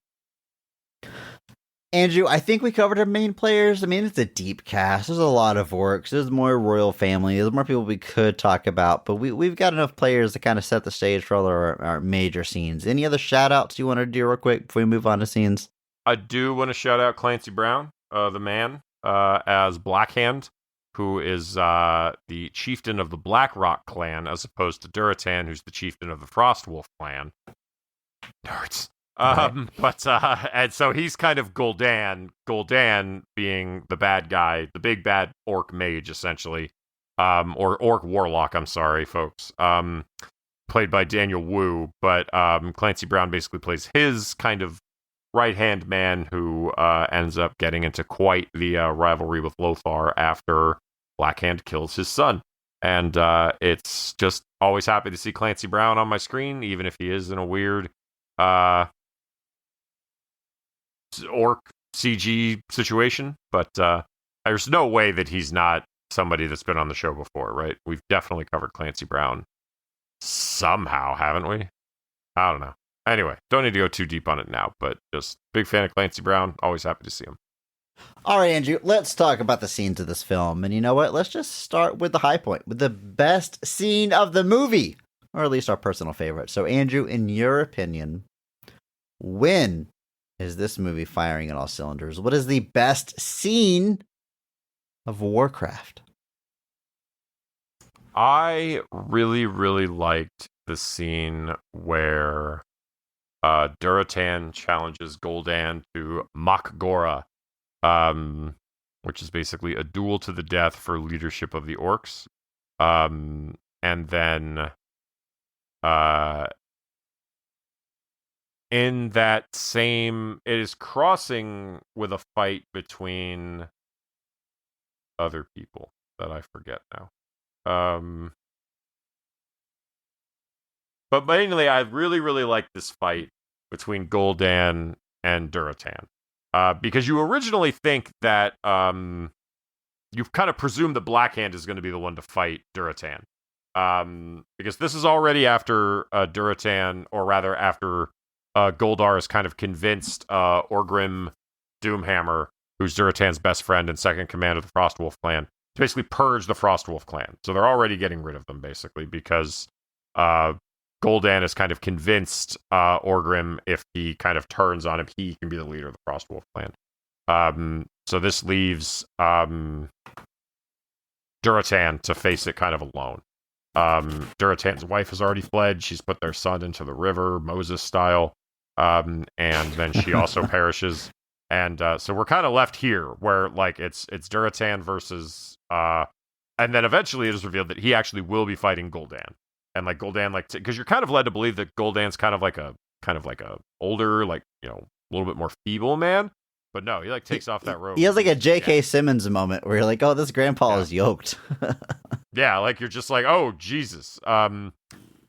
Andrew, I think we covered our main players. I mean, it's a deep cast. There's a lot of orcs. There's more royal family. There's more people we could talk about, but we've got enough players to kind of set the stage for all our major scenes. Any other shout outs you want to do real quick before we move on to scenes? I do want to shout out Clancy Brown, the man, as Blackhand, who is the chieftain of the Blackrock clan, as opposed to Duratan, who's the chieftain of the Frostwolf clan. Nerds. And so he's kind of Gul'dan. Gul'dan being the bad guy, the big bad orc mage, essentially, or orc warlock. I'm sorry, folks. Played by Daniel Wu, but Clancy Brown basically plays his kind of right-hand man who ends up getting into quite the rivalry with Lothar after Blackhand kills his son. And it's just always happy to see Clancy Brown on my screen, even if he is in a weird orc CG situation. But there's no way that he's not somebody that's been on the show before, right? We've definitely covered Clancy Brown somehow, haven't we? I don't know. Anyway, don't need to go too deep on it now, but just big fan of Clancy Brown. Always happy to see him. All right, Andrew, let's talk about the scenes of this film. And you know what? Let's just start with the high point, with the best scene of the movie, or at least our personal favorite. So, Andrew, in your opinion, when is this movie firing on all cylinders? What is the best scene of Warcraft? I really, really liked the scene where Duratan challenges Gul'dan to Mak'gora, which is basically a duel to the death for leadership of the orcs. And then in that same, it is crossing with a fight between other people that I forget now. But mainly, I really, really like this fight between Gul'dan and Duratan. Because you originally think that you've kind of presumed that Blackhand is going to be the one to fight Duratan. Because this is already after Duratan, or rather after Goldar has kind of convinced Orgrim Doomhammer, who's Duratan's best friend and second command of the Frostwolf clan, to basically purge the Frostwolf clan. So they're already getting rid of them, basically, because Gul'dan is kind of convinced Orgrim, if he kind of turns on him, he can be the leader of the Frostwolf clan. So this leaves Duratan to face it kind of alone. Duratan's wife has already fled. She's put their son into the river, Moses style. And then she also perishes. And so we're kind of left here where like it's Duratan versus and then eventually it is revealed that he actually will be fighting Gul'dan. And like Gul'dan, like, because you're kind of led to believe that Gul'dan's kind of like a older, like, you know, a little bit more feeble man. But no, he like takes off that robe. He has like a J.K. Simmons moment where you're like, oh, this grandpa is yoked. Yeah, like you're just like, oh, Jesus. And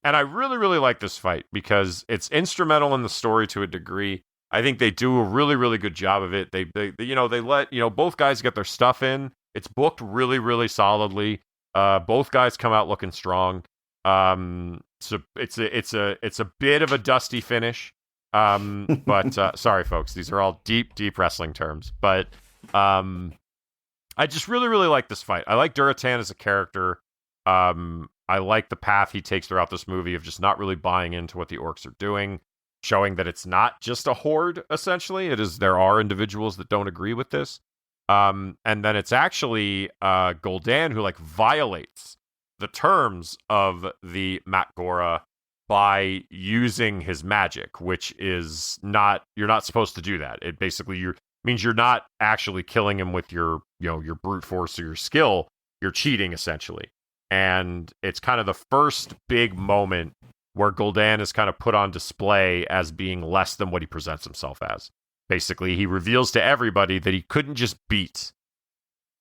I really, really like this fight because it's instrumental in the story to a degree. I think they do a really, really good job of it. They let, both guys get their stuff in. It's booked really, really solidly. Both guys come out looking strong. So it's a bit of a dusty finish. But sorry, folks, these are all deep, deep wrestling terms. But I just really, really like this fight. I like Duratan as a character. I like the path he takes throughout this movie of just not really buying into what the orcs are doing, showing that it's not just a horde, essentially. There are individuals that don't agree with this. And then it's actually Gul'dan who like violates the terms of the Mak'gora by using his magic, which is you're not supposed to do that. It basically means you're not actually killing him with your brute force or your skill. You're cheating, essentially. And it's kind of the first big moment where Gul'dan is kind of put on display as being less than what he presents himself as. Basically, he reveals to everybody that he couldn't just beat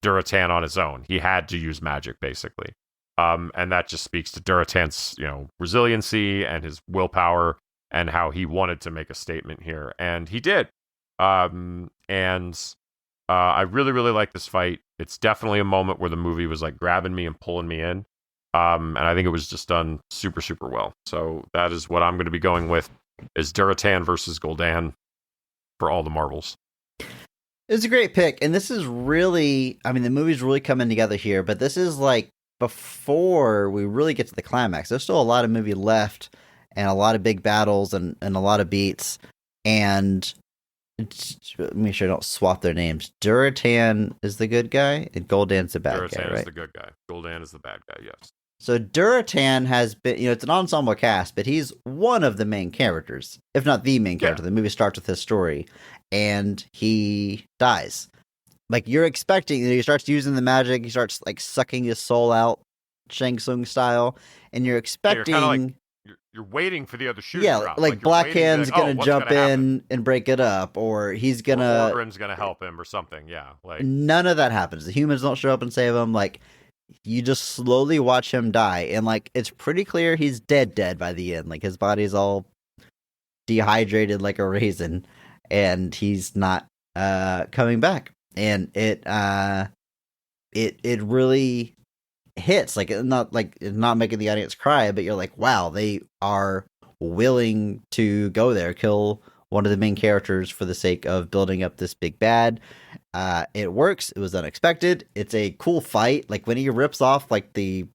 Duratan on his own. He had to use magic, basically. And that just speaks to Duratan's, resiliency and his willpower and how he wanted to make a statement here. And he did. I really, really like this fight. It's definitely a moment where the movie was like grabbing me and pulling me in. And I think it was just done super, super well. So that is what I'm going to be going with, is Duratan versus Gul'dan for all the marbles. It's a great pick. And this is really, the movie's really coming together here, but this is like before we really get to the climax. There's still a lot of movie left and a lot of big battles and a lot of beats. And make sure I don't swap their names. Duratan is the good guy and Gul'dan's the bad guy, right? Duratan is the good guy. Gul'dan is the bad guy, yes. So Duratan has been, it's an ensemble cast, but he's one of the main characters, if not the main character. The movie starts with his story, and he dies. Like, you're expecting, he starts using the magic, he starts, like, sucking his soul out, Shang Tsung style, and you're expecting... Yeah, you're, you're waiting for the other shoe to drop. Like Black Hand's gonna jump in and break it up, or he's gonna... Or Orgren's gonna help him, or something, yeah. Like, none of that happens. The humans don't show up and save him, like... You just slowly watch him die, and like it's pretty clear he's dead by the end. Like his body's all dehydrated like a raisin, and he's not coming back. And it really hits. Like it's not making the audience cry, but you're like, wow, they are willing to go there, kill one of the main characters for the sake of building up this big bad. It works. It was unexpected. It's a cool fight. Like when he rips off like the,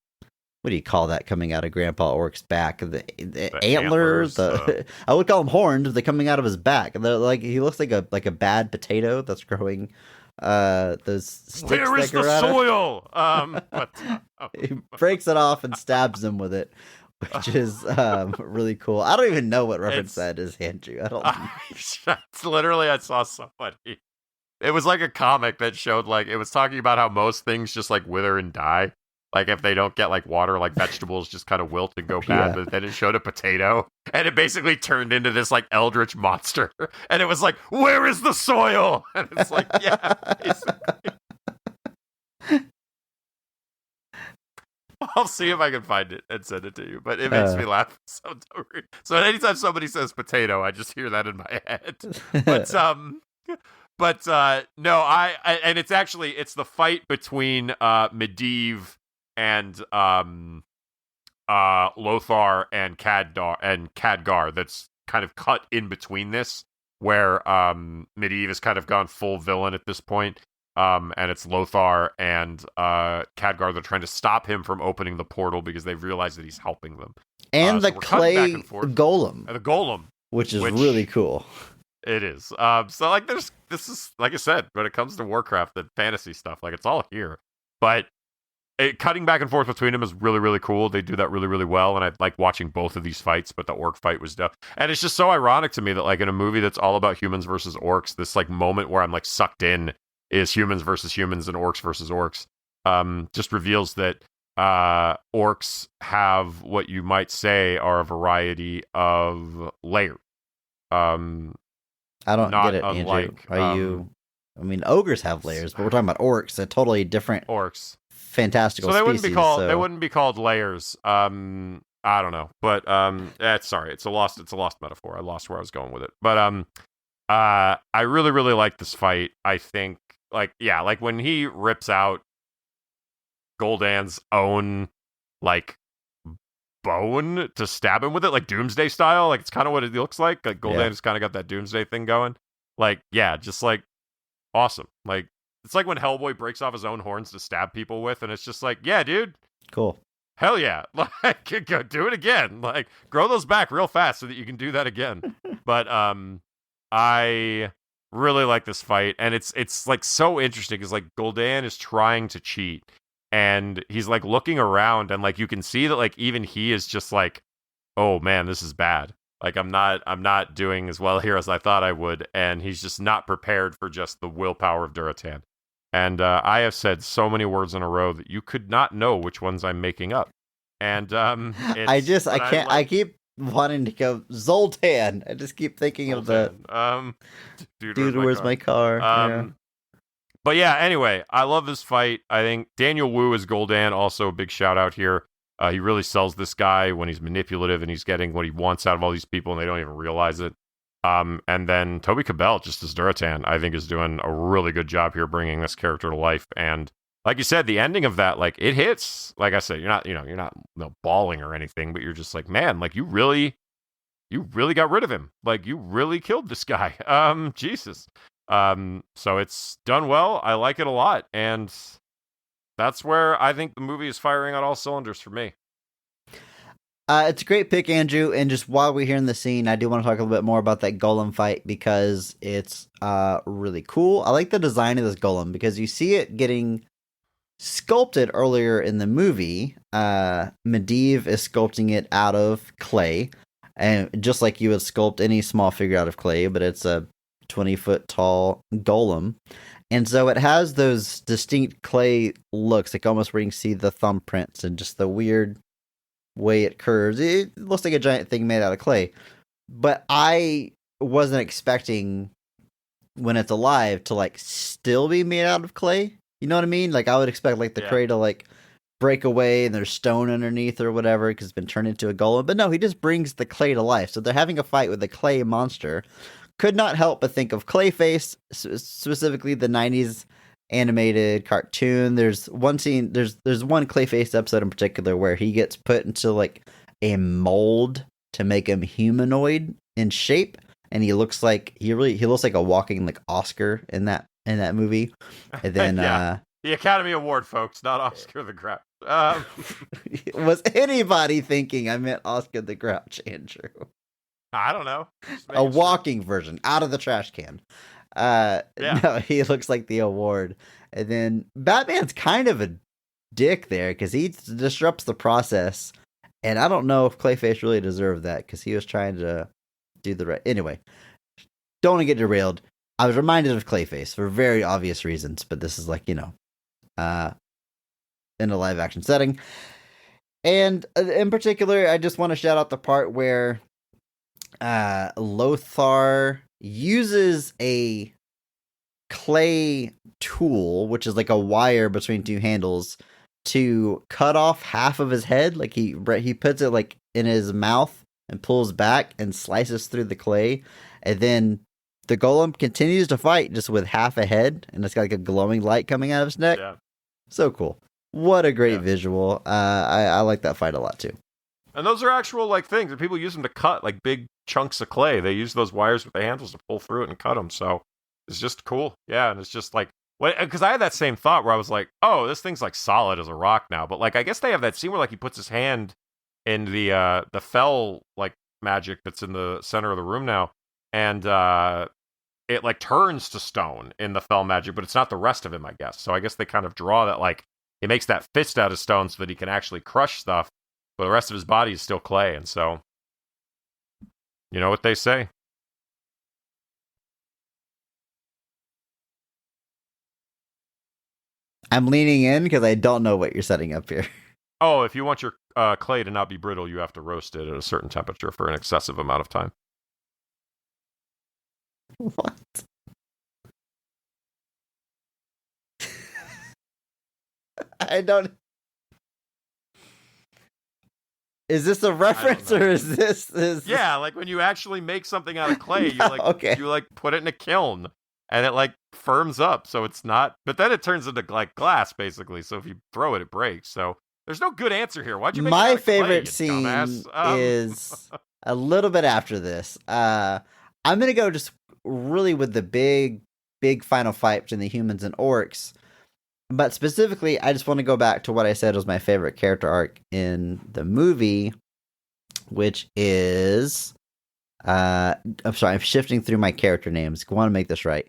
what do you call that coming out of Grandpa Orc's back? The antlers. I would call them horns. They're coming out of his back. And they're like, he looks like a bad potato that's growing. Those sticks. Where is the soil? He breaks it off and stabs him with it, which is really cool. I don't even know what reference that is, Andrew. I don't. It's literally, I saw somebody. It was like a comic that showed, like, it was talking about how most things just, like, wither and die. Like, if they don't get, like, water, like, vegetables just kind of wilt and go bad. Yeah. But then it showed a potato, and it basically turned into this, like, eldritch monster. And it was like, where is the soil? And it's like, yeah, basically. I'll see if I can find it and send it to you. But it makes me laugh. So anytime somebody says potato, I just hear that in my head. But no, and it's the fight between Medivh and Lothar and Khadgar that's kind of cut in between this, where Medivh has kind of gone full villain at this point, and it's Lothar and Khadgar. They're trying to stop him from opening the portal because they've realized that he's helping them. And the clay golem, which is really cool. It is. So like this is like I said, when it comes to Warcraft, the fantasy stuff, like it's all here. But cutting back and forth between them is really, really cool. They do that really, really well, and I like watching both of these fights, but the orc fight was dope. And it's just so ironic to me that like in a movie that's all about humans versus orcs, this like moment where I'm like sucked in is humans versus humans and orcs versus orcs. Just reveals that orcs have what you might say are a variety of layers. I don't get it, Andrew. Are you? I mean, ogres have layers, but we're talking about orcs. They're totally different. Orcs, fantastical. So they species, they wouldn't be called layers. I don't know, but it's a lost metaphor. I lost where I was going with it. But I really, really like this fight. I think like when he rips out Gul'dan's own like bone to stab him with it, like Doomsday style. Like it's kind of what it looks like. Like Gul'dan's kind of got that Doomsday thing going. Like just like awesome. Like it's like when Hellboy breaks off his own horns to stab people with, and it's just like, yeah, dude, cool, hell yeah, like go do it again. Like grow those back real fast so that you can do that again. But I really like this fight, and it's like so interesting because like Gul'dan is trying to cheat. And he's like looking around, and like you can see that like even he is just like, oh man, this is bad. Like I'm not doing as well here as I thought I would, and he's just not prepared for just the willpower of Duratan. And I have said so many words in a row that you could not know which ones I'm making up. And I keep wanting to go Zoltan. I just keep thinking Zoltan. Of the dude, where's my car? Yeah. But yeah, anyway, I love this fight. I think Daniel Wu as Gul'dan, also a big shout out here. He really sells this guy when he's manipulative and he's getting what he wants out of all these people and they don't even realize it. And then Toby Cabell, just as Duratan, I think is doing a really good job here bringing this character to life. And like you said, the ending of that, like it hits. Like I said, you're not bawling or anything, but you're just like, man, like you really got rid of him. Like you really killed this guy. Jesus. So it's done well. I like it a lot, and that's where I think the movie is firing on all cylinders for me. It's a great pick, Andrew, and just while we're here in the scene, I do want to talk a little bit more about that golem fight because it's really cool. I like the design of this golem because you see it getting sculpted earlier in the movie. Medivh is sculpting it out of clay, and just like you would sculpt any small figure out of clay, but it's a 20-foot tall golem. And so it has those distinct clay looks, like almost where you can see the thumbprints and just the weird way it curves. It looks like a giant thing made out of clay. But I wasn't expecting when it's alive to like still be made out of clay. You know what I mean? Like I would expect like the clay to like break away and there's stone underneath or whatever because it's been turned into a golem. But no, he just brings the clay to life. So they're having a fight with a clay monster. Could not help but think of Clayface, specifically the 90s animated cartoon. There's one scene, there's one Clayface episode in particular where he gets put into like a mold to make him humanoid in shape, and he looks like he looks like a walking like Oscar in that movie. And then the Academy Award, folks, not Oscar the Grouch. Was anybody thinking I meant Oscar the Grouch, Andrew? I don't know. A walking version out of the trash can. No, he looks like the award. And then Batman's kind of a dick there because he disrupts the process. And I don't know if Clayface really deserved that because he was trying to do the right. Anyway, don't want to get derailed. I was reminded of Clayface for very obvious reasons, but this is like, in a live action setting. And in particular, I just want to shout out the part where Lothar uses a clay tool, which is like a wire between two handles, to cut off half of his head. Like he puts it like in his mouth and pulls back and slices through the clay, and then the golem continues to fight just with half a head, and it's got like a glowing light coming out of his neck. Yeah. So cool. What a great visual. I like that fight a lot too. And those are actual like things that people use them to cut like big chunks of clay. They use those wires with the handles to pull through it and cut them. So it's just cool. Yeah, and it's just like, because I had that same thought where I was like, oh, this thing's like solid as a rock now. But like, I guess they have that scene where like he puts his hand in the fell like magic that's in the center of the room now, and it like turns to stone in the fell magic, but it's not the rest of him, I guess. So I guess they kind of draw that like he makes that fist out of stone so that he can actually crush stuff, but the rest of his body is still clay. And so, you know what they say. I'm leaning in because I don't know what you're setting up here. Oh, if you want your clay to not be brittle, you have to roast it at a certain temperature for an excessive amount of time. What? I don't. Is this a reference or is this? Yeah, like when you actually make something out of clay, you like put it in a kiln and it like firms up, so it's not. But then it turns into like glass, basically. So if you throw it, it breaks. So there's no good answer here. Why'd you make it out of clay, favorite you scene dumbass? is a little bit after this. I'm gonna go just really with the big final fight between the humans and orcs. But specifically, I just want to go back to what I said was my favorite character arc in the movie, which is, I'm sorry, I'm shifting through my character names. I want to make this right.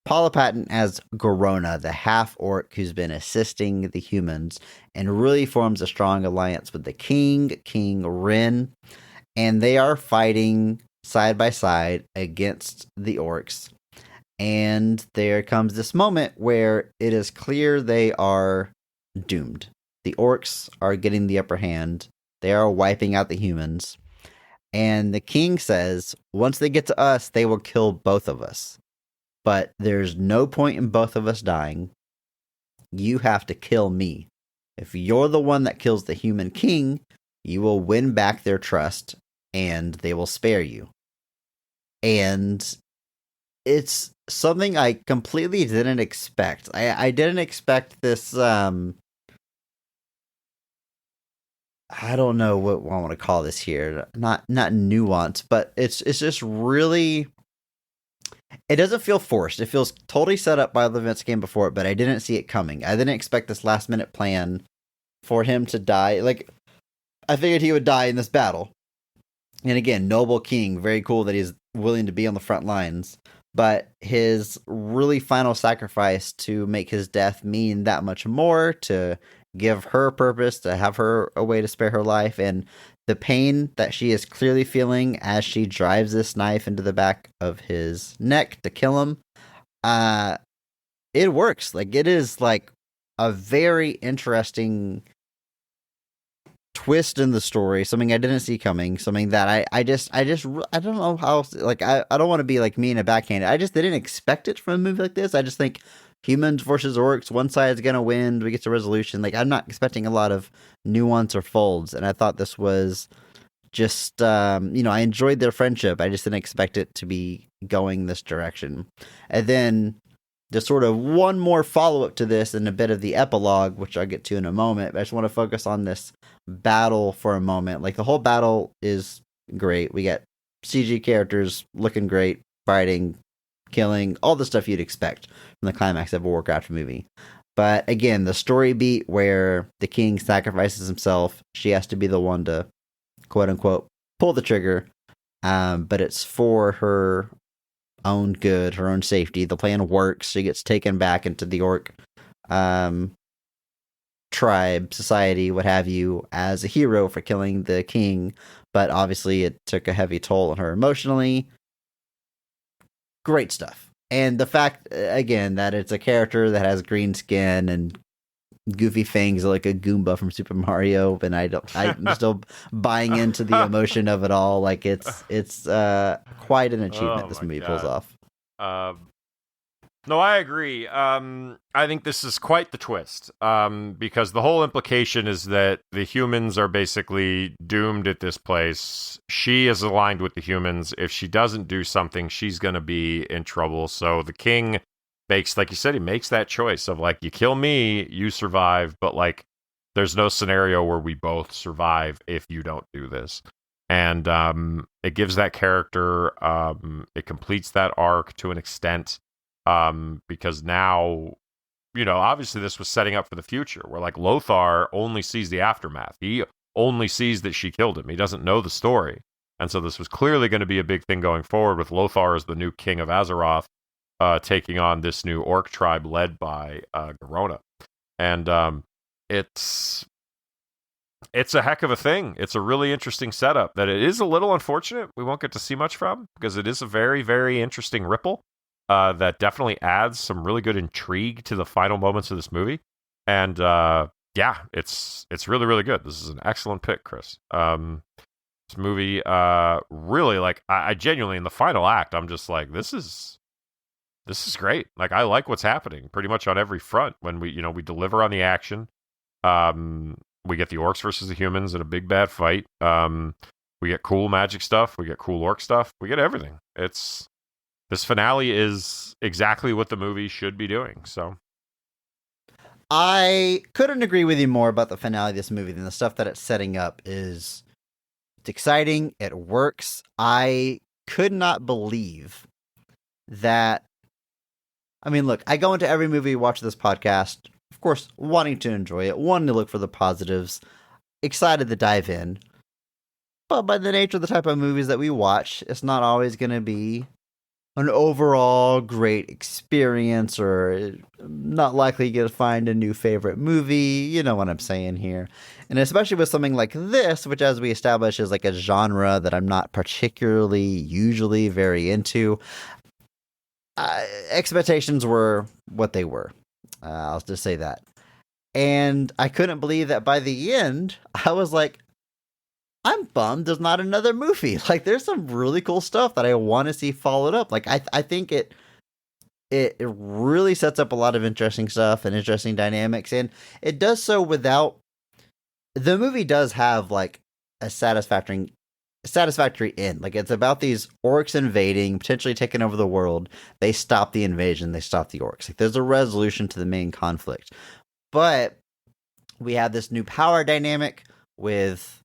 Paula Patton as Garona, the half-orc who's been assisting the humans and really forms a strong alliance with the king, King Rin, and they are fighting side by side against the orcs. And there comes this moment where it is clear they are doomed. The orcs are getting the upper hand. They are wiping out the humans. And the king says, once they get to us, they will kill both of us. But there's no point in both of us dying. You have to kill me. If you're the one that kills the human king, you will win back their trust and they will spare you. And it's something I completely didn't expect. I didn't expect this, I don't know what I want to call this here. Not nuance, but it's just really, it doesn't feel forced. It feels totally set up by the events game before it, but I didn't see it coming. I didn't expect this last minute plan for him to die. Like, I figured he would die in this battle. And again, noble king, very cool that he's willing to be on the front lines. but his really final sacrifice to make his death mean that much more, to give her purpose, to have her a way to spare her life, and the pain that she is clearly feeling as she drives this knife into the back of his neck to kill him. It works. Like, it is like a very interesting twist in the story, something I didn't see coming, something that I don't know how, like, I don't want to be like mean and backhanded. I just didn't expect it from a movie like this. I just think humans versus orcs, one side's gonna win, we get to resolution. Like, I'm not expecting a lot of nuance or folds, and I thought this was just I enjoyed their friendship. I just didn't expect it to be going this direction. And then there's sort of one more follow-up to this and a bit of the epilogue, which I'll get to in a moment, but I just want to focus on this battle for a moment. Like, the whole battle is great. We got CG characters looking great, fighting, killing, all the stuff you'd expect from the climax of a Warcraft movie. But again, the story beat where the king sacrifices himself, she has to be the one to, quote-unquote, pull the trigger, but it's for her own good, her own safety. The plan works. She gets taken back into the orc tribe, society, what have you, as a hero for killing the king, but obviously it took a heavy toll on her emotionally. Great stuff. And the fact, again, that it's a character that has green skin and goofy fangs like a Goomba from Super Mario, and I'm still buying into the emotion of it all. Like, it's quite an achievement this movie pulls off. No, I agree. I think this is quite the twist, because the whole implication is that the humans are basically doomed at this place. She is aligned with the humans. If she doesn't do something, she's going to be in trouble. So the king makes, like you said, he makes that choice of, like, you kill me, you survive, but, like, there's no scenario where we both survive if you don't do this. And it gives that character, it completes that arc to an extent. Because now, obviously this was setting up for the future, where, like, Lothar only sees the aftermath. He only sees that she killed him. He doesn't know the story. And so this was clearly going to be a big thing going forward, with Lothar as the new king of Azeroth, taking on this new orc tribe led by Garona. And it's a heck of a thing. It's a really interesting setup that it is a little unfortunate we won't get to see much from, because it is a very, very interesting ripple. That definitely adds some really good intrigue to the final moments of this movie. And it's really, really good. This is an excellent pick, Chris. This movie, really, like, I genuinely, in the final act, I'm just like, this is great. Like, I like what's happening pretty much on every front. When we deliver on the action, we get the orcs versus the humans in a big bad fight. We get cool magic stuff. We get cool orc stuff. We get everything. This finale is exactly what the movie should be doing. So, I couldn't agree with you more about the finale of this movie than the stuff that it's setting up is it's exciting. It works. I could not believe that. I mean, look, I go into every movie, watch this podcast, of course, wanting to enjoy it, wanting to look for the positives, excited to dive in. But by the nature of the type of movies that we watch, it's not always going to be an overall great experience, or not likely to find a new favorite movie. You know what I'm saying here. And especially with something like this, which, as we established, is like a genre that I'm not particularly usually very into. Expectations were what they were. I'll just say that. And I couldn't believe that by the end, I was like, I'm bummed there's not another movie. Like, there's some really cool stuff that I want to see followed up. Like, I think it really sets up a lot of interesting stuff and interesting dynamics, and it does so without. The movie does have, like, a satisfactory end. Like, it's about these orcs invading, potentially taking over the world. They stop the invasion. They stop the orcs. Like, there's a resolution to the main conflict, but we have this new power dynamic with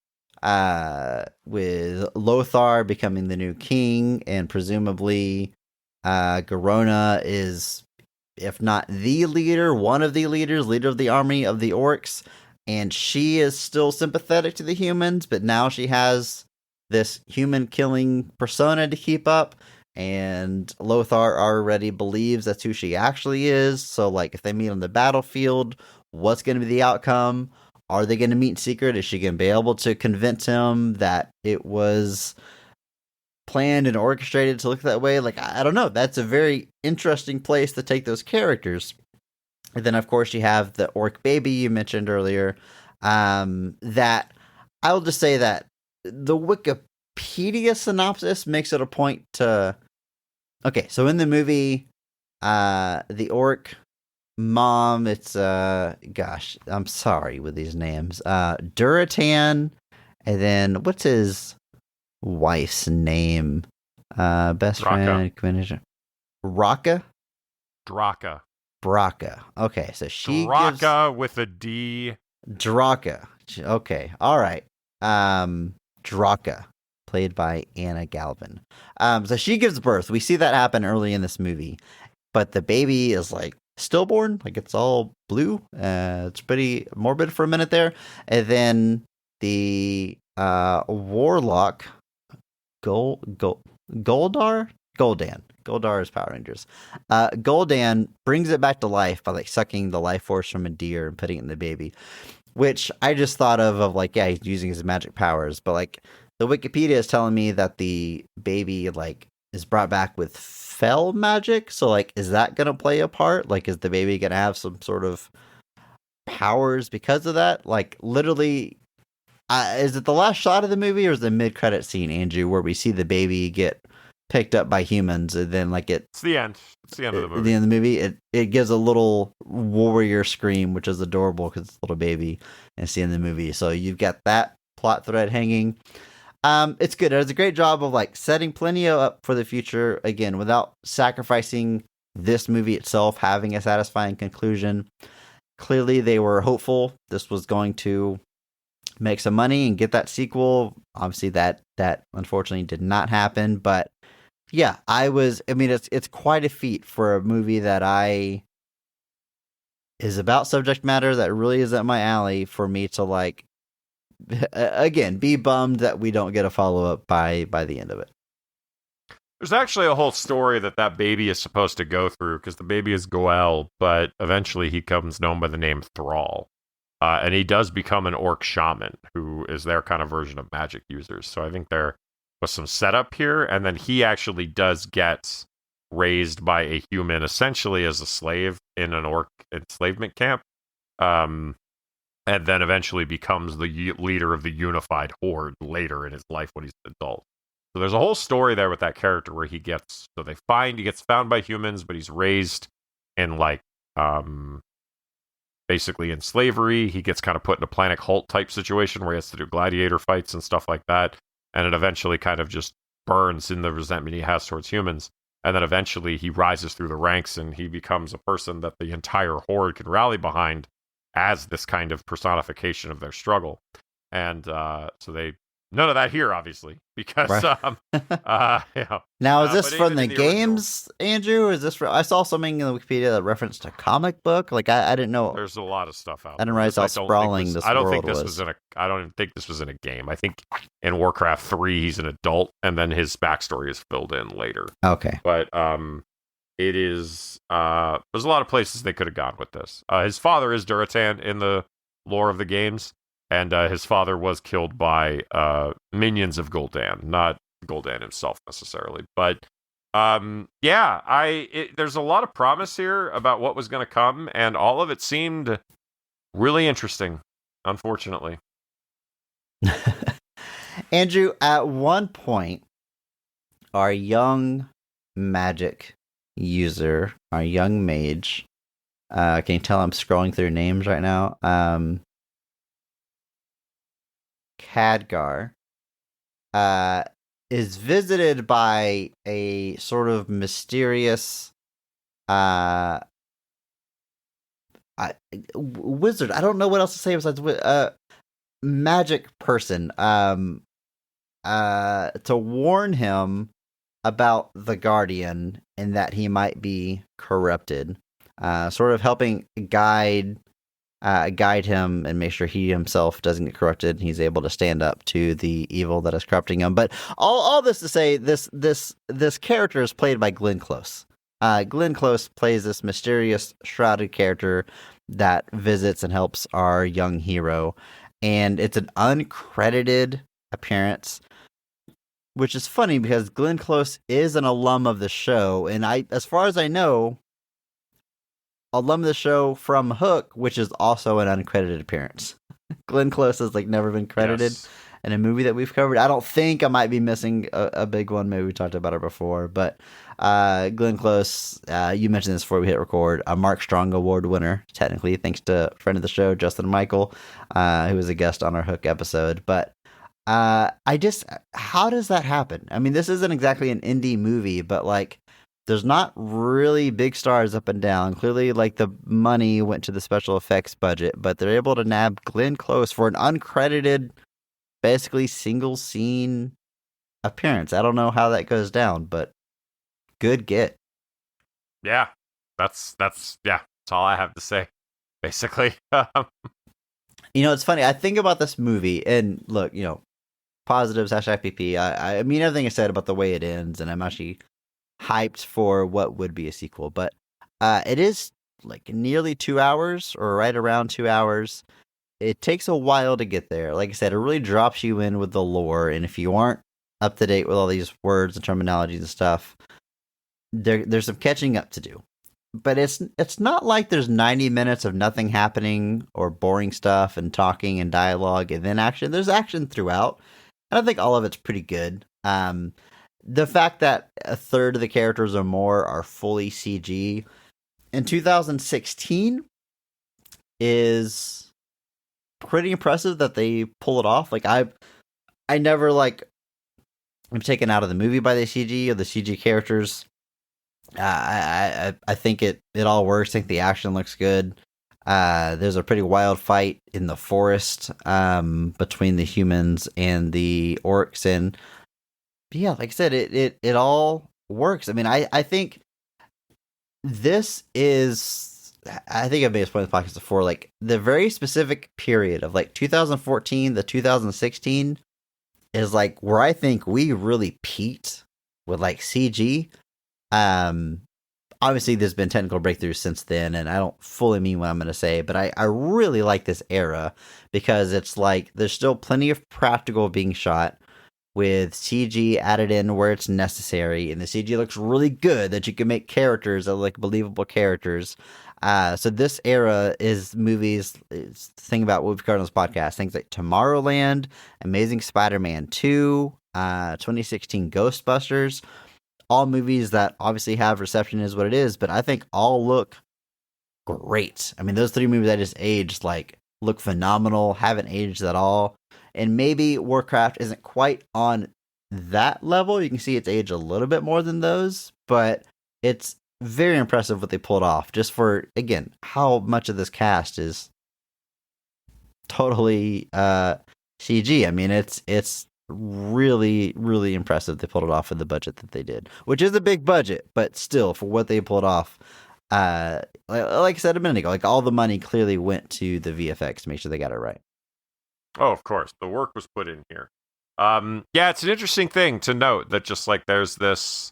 Lothar becoming the new king, and presumably Garona is, if not the leader, one of the leaders, leader of the army of the orcs, and she is still sympathetic to the humans, but now she has this human killing persona to keep up. and Lothar already believes that's who she actually is. So, like, if they meet on the battlefield, what's going to be the outcome? Are they going to meet in secret? Is she going to be able to convince him that it was planned and orchestrated to look that way? Like, I don't know. That's a very interesting place to take those characters. And then, of course, you have the orc baby you mentioned earlier. That I will just say that the Wikipedia synopsis makes it a point to. Okay, so in the movie, the orc mom, it's gosh, I'm sorry with these names. Duratan, and then what's his wife's name? Best Draka. friend, Raka. Braka. Okay, so she Draka with a D. Draka. Okay, all right. Draka, played by Anna Galvin. So she gives birth. We see that happen early in this movie, but the baby is like stillborn, like it's all blue. It's pretty morbid for a minute there, and then the warlock Goldar is Power Rangers. Goldan brings it back to life by like sucking the life force from a deer and putting it in the baby, which I just thought of like, yeah, he's using his magic powers, but like the Wikipedia is telling me that the baby like is brought back with fell magic. So like, is that gonna play a part? Like, is the baby gonna have some sort of powers because of that? Like, literally, is it the last shot of the movie or is the mid-credit scene, Andrew, where we see the baby get picked up by humans and then like It's the end. It's the end of the at movie. the end of the movie, it gives a little warrior scream, which is adorable because it's a little baby, and it's the end of the movie. So you've got that plot thread hanging. It's good. It does a great job of like setting plenty up for the future again without sacrificing this movie itself having a satisfying conclusion. Clearly, they were hopeful this was going to make some money and get that sequel. Obviously, that unfortunately did not happen, but yeah, I mean, it's quite a feat for a movie that is about subject matter that really is up my alley for me to like, again, be bummed that we don't get a follow-up by the end of it. There's actually a whole story that baby is supposed to go through, because the baby is Goel, but eventually he comes known by the name Thrall. And he does become an orc shaman, who is their kind of version of magic users. So I think there was some setup here, and then he actually does get raised by a human, essentially as a slave in an orc enslavement camp, and then eventually becomes the leader of the unified horde later in his life when he's an adult. So there's a whole story there with that character where he gets found by humans, but he's raised in like basically in slavery. He gets kind of put in a Planet Hulk type situation where he has to do gladiator fights and stuff like that. And it eventually kind of just burns in the resentment he has towards humans. And then eventually he rises through the ranks and he becomes a person that the entire horde can rally behind as this kind of personification of their struggle. And so none of that here, obviously, because Right. Now, is this from the games, Andrew? Is this I saw something in the Wikipedia that referenced a comic book. Like I didn't know. There's a lot of stuff out. I didn't realize how sprawling this I don't world think this was. I don't even think this was in a game. I think in Warcraft 3 he's an adult, and then his backstory is filled in later. Okay, but it is there's a lot of places they could have gone with this. His father is Duratan in the lore of the games. And his father was killed by minions of Gul'dan, not Gul'dan himself necessarily. But there's a lot of promise here about what was going to come, and all of it seemed really interesting, unfortunately. Andrew, at one point, our young magic user, our young mage, can you tell I'm scrolling through names right now? Khadgar is visited by a sort of mysterious wizard. I don't know what else to say besides magic person to warn him about the Guardian and that he might be corrupted, sort of helping guide guide him and make sure he himself doesn't get corrupted. And he's able to stand up to the evil that is corrupting him. But all this to say, this character is played by Glenn Close. Glenn Close plays this mysterious, shrouded character that visits and helps our young hero. And it's an uncredited appearance, which is funny because Glenn Close is an alum of the show. And as far as I know, alum of the show from Hook, which is also an uncredited appearance. Glenn Close has never been credited in a movie that we've covered. I don't think I might be missing a big one. Maybe we talked about it before, but Glenn Close, you mentioned this before we hit record, a Mark Strong Award winner, technically, thanks to a friend of the show, Justin Michael, who was a guest on our Hook episode. But how does that happen? I mean, this isn't exactly an indie movie, but there's not really big stars up and down. Clearly, the money went to the special effects budget, but they're able to nab Glenn Close for an uncredited, basically single scene appearance. I don't know how that goes down, but good get. Yeah, that's all I have to say, basically. It's funny. I think about this movie, and look, positives, #PP. I mean everything I said about the way it ends, and I'm actually hyped for what would be a sequel, but it is nearly 2 hours or right around 2 hours. It takes a while to get there. Like I said, it really drops you in with the lore, and if you aren't up to date with all these words and terminologies and stuff, there's some catching up to do. But it's not like there's 90 minutes of nothing happening or boring stuff and talking and dialogue and then action. There's action throughout, and I think all of it's pretty good. The fact that a third of the characters or more are fully CG in 2016 is pretty impressive that they pull it off. I never I'm taken out of the movie by the CG or the CG characters. I think it all works. I think the action looks good. There's a pretty wild fight in the forest between the humans and the orcs, and yeah, like I said, it all works. I mean, I think this is, I think I've made this point in the podcast before, the very specific period of 2014 to 2016 is where I think we really peaked with CG. Obviously there's been technical breakthroughs since then, and I don't fully mean what I'm going to say, but I really like this era because it's there's still plenty of practical being shot with CG added in where it's necessary, and the CG looks really good that you can make characters that look believable characters. So this era is movies, think about what we've covered on this podcast, things like Tomorrowland, Amazing Spider-Man 2, 2016 Ghostbusters, all movies that obviously have reception is what it is, but I think all look great. I mean, those three movies I just aged, look phenomenal, haven't aged at all. And maybe Warcraft isn't quite on that level. You can see it's aged a little bit more than those, but it's very impressive what they pulled off just for, again, how much of this cast is totally CG. I mean, it's really, really impressive they pulled it off with the budget that they did, which is a big budget, but still, for what they pulled off, like I said a minute ago, all the money clearly went to the VFX to make sure they got it right. Oh, of course. The work was put in here. Yeah, it's an interesting thing to note that just there's this,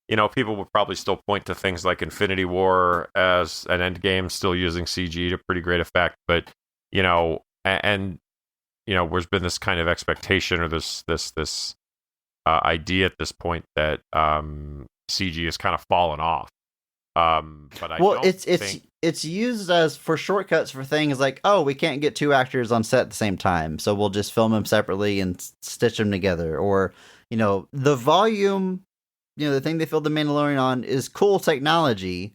people would probably still point to things like Infinity War as an Endgame still using CG to pretty great effect. But, there's been this kind of expectation or this idea at this point that CG has kind of fallen off. But I don't think... it's used as for shortcuts for things we can't get two actors on set at the same time, so we'll just film them separately and stitch them together. Or the volume, the thing they filmed the Mandalorian on is cool technology,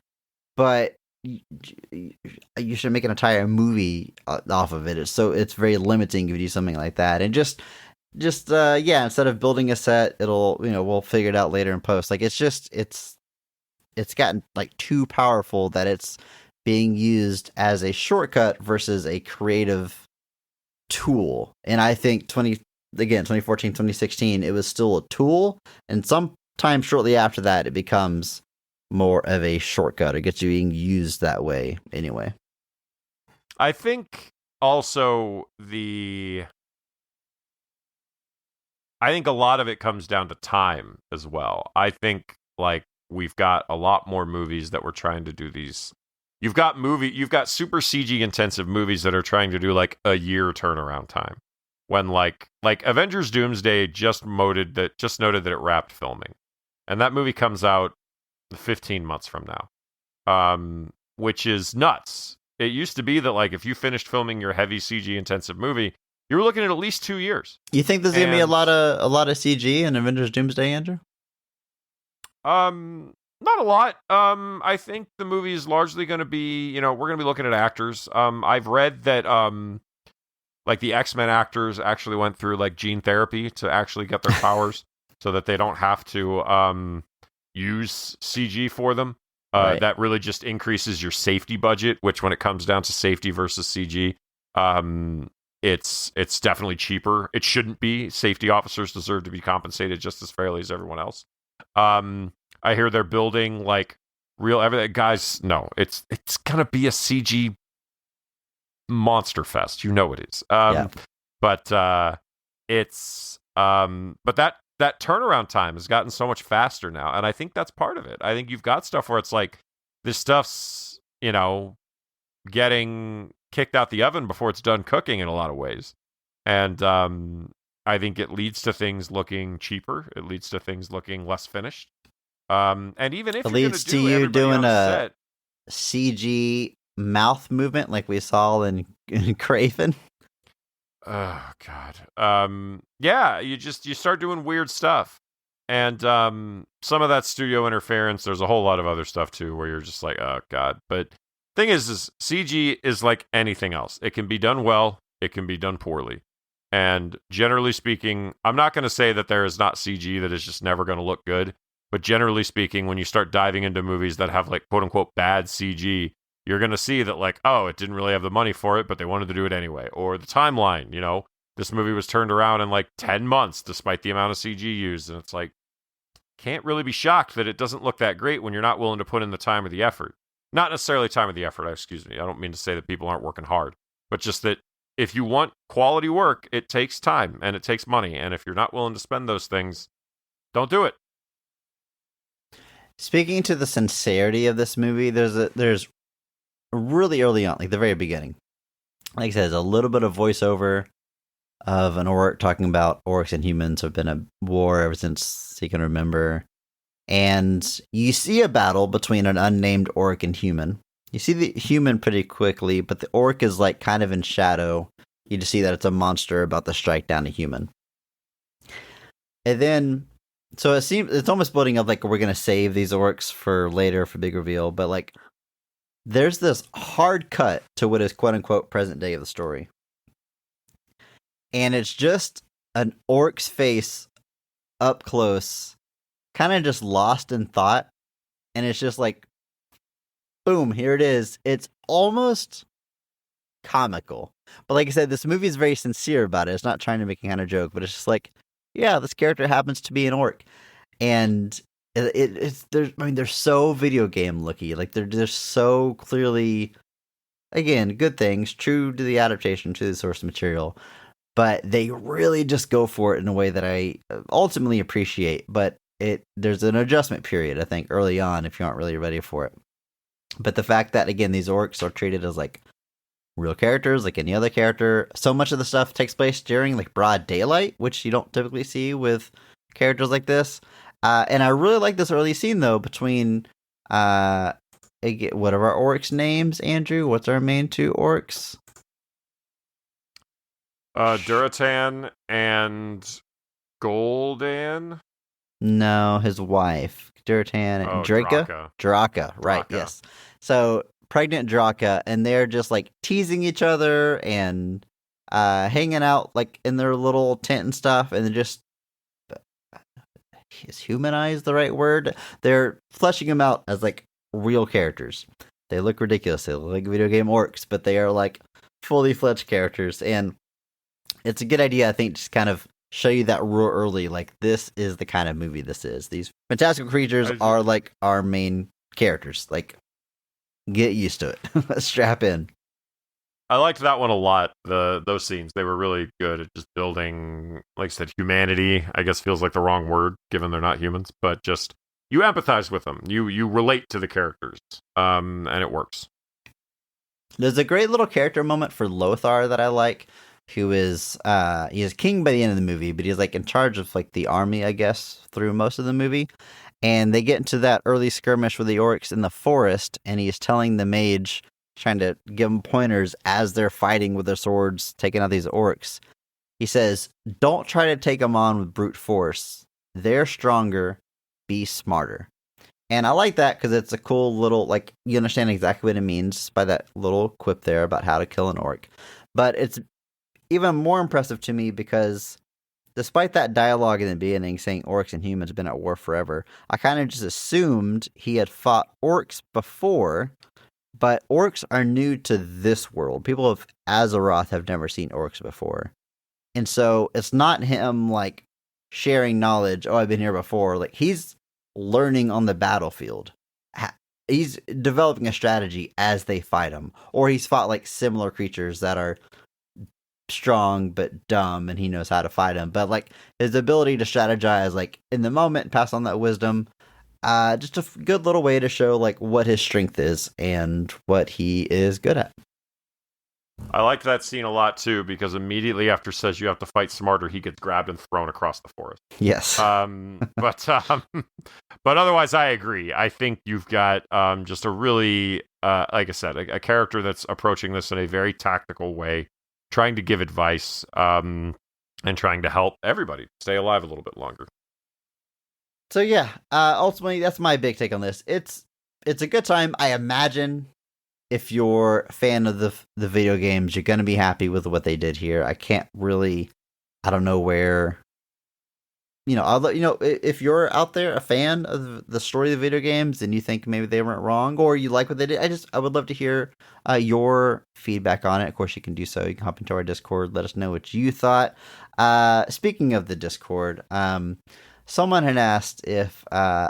but you should make an entire movie off of it. It's very limiting if you do something like that. And just instead of building a set, it'll we'll figure it out later in post. It's gotten too powerful that it's being used as a shortcut versus a creative tool. And I think 2014, 2016, it was still a tool. And sometime shortly after that, it becomes more of a shortcut. It gets you being used that way anyway. I think also I think a lot of it comes down to time as well. I think like we've got a lot more movies that we're trying to do these. You've got super CG intensive movies that are trying to do like a year turnaround time. When like Avengers Doomsday just noted that it wrapped filming. And that movie comes out 15 months from now. Which is nuts. It used to be that like if you finished filming your heavy CG intensive movie, you were looking at least 2 years. You think there's gonna be a lot of CG in Avengers Doomsday, Andrew? Not a lot. I think the movie is largely going to be, we're going to be looking at actors. I've read that like the X-Men actors actually went through like gene therapy to actually get their powers, so that they don't have to use CG for them. Right. That really just increases your safety budget, which when it comes down to safety versus CG, it's definitely cheaper. It shouldn't be. Safety officers deserve to be compensated just as fairly as everyone else. I hear they're building like real everything. Guys, no, it's gonna be a CG monster fest. You know it is. Yeah. But it's but that turnaround time has gotten so much faster now, and I think that's part of it. I think you've got stuff where it's like this stuff's getting kicked out the oven before it's done cooking in a lot of ways, and I think it leads to things looking cheaper. It leads to things looking less finished. And even if It you're leads to to you everybody doing on a set, CG mouth movement like we saw in Craven. oh god, yeah, you start doing weird stuff, and some of that studio interference. There's a whole lot of other stuff too, where you're just like, oh god. But thing is CG is like anything else. It can be done well, it can be done poorly. And generally speaking, I'm not going to say that there is not CG that is just never going to look good. But generally speaking, when you start diving into movies that have like quote unquote bad CG, you're going to see that like, oh, it didn't really have the money for it, but they wanted to do it anyway. Or the timeline, this movie was turned around in like 10 months despite the amount of CG used. And it's like, can't really be shocked that it doesn't look that great when you're not willing to put in the time or the effort. Not necessarily time or the effort, excuse me. I don't mean to say that people aren't working hard, but just that if you want quality work, it takes time and it takes money. And if you're not willing to spend those things, don't do it. Speaking to the sincerity of this movie, there's really early on, like the very beginning, like I said, there's a little bit of voiceover of an orc talking about orcs and humans have been at war ever since he can remember. And you see a battle between an unnamed orc and human. You see the human pretty quickly, but the orc is like kind of in shadow. You just see that it's a monster about to strike down a human. And then, so it seems it's almost building up like we're gonna save these orcs for later for big reveal, but like there's this hard cut to what is quote unquote present day of the story. And it's just an orc's face up close, kind of just lost in thought. And it's just like, boom, here it is. It's almost comical. But like I said, this movie is very sincere about it. It's not trying to make a kind of joke, but it's just like, yeah, this character happens to be an orc. And they're so video game looky. Like they're so clearly, again, good things, true to the adaptation, to the source material. But they really just go for it in a way that I ultimately appreciate. But there's an adjustment period, I think, early on if you aren't really ready for it. But the fact that, again, these orcs are treated as like real characters, like any other character. So much of the stuff takes place during like broad daylight, which you don't typically see with characters like this. And I really like this early scene though between what are our orcs' names, Andrew? What's our main two orcs? Duratan and Goldan. No, his wife. Duratan and Draka. Draka, right, yes. So pregnant Draka, and they're just like teasing each other and hanging out like in their little tent and stuff, and they're just is humanized the right word? They're fleshing them out as like real characters. They look ridiculous. They look like video game orcs, but they are like fully fledged characters, and it's a good idea, I think, just kind of show you that real early. Like, this is the kind of movie this is. These fantastical creatures are like our main characters. Like, get used to it. Strap in. I liked that one a lot. Those scenes, they were really good at just building, like I said, humanity. I guess feels like the wrong word given they're not humans, but just you empathize with them. You relate to the characters, and it works. There's a great little character moment for Lothar that I like, who is he is king by the end of the movie, but he's like in charge of like the army, I guess, through most of the movie. And they get into that early skirmish with the orcs in the forest, and he's telling the mage, trying to give them pointers as they're fighting with their swords, taking out these orcs. He says, "Don't try to take them on with brute force. They're stronger. Be smarter." And I like that because it's a cool little, like, you understand exactly what it means by that little quip there about how to kill an orc. But it's even more impressive to me because despite that dialogue in the beginning saying orcs and humans have been at war forever, I kind of just assumed he had fought orcs before. But orcs are new to this world. People of Azeroth have never seen orcs before. And so it's not him, like, sharing knowledge, "Oh, I've been here before." Like, he's learning on the battlefield. He's developing a strategy as they fight him. Or he's fought, like, similar creatures that are strong but dumb, and he knows how to fight them. But, like, his ability to strategize, like, in the moment, pass on that wisdom, just a good little way to show like what his strength is and what he is good at. I liked that scene a lot too because immediately after says you have to fight smarter, he gets grabbed and thrown across the forest. Yes. But otherwise, I agree. I think you've got just a really, like I said, a character that's approaching this in a very tactical way, trying to give advice, and trying to help everybody stay alive a little bit longer. So yeah, ultimately that's my big take on this. It's a good time. I imagine if you're a fan of the video games, you're going to be happy with what they did here. I don't know where, if you're out there a fan of the story of the video games and you think maybe they weren't wrong or you like what they did, I would love to hear your feedback on it. Of course, you can do so. You can hop into our Discord, let us know what you thought. Speaking of the Discord, someone had asked if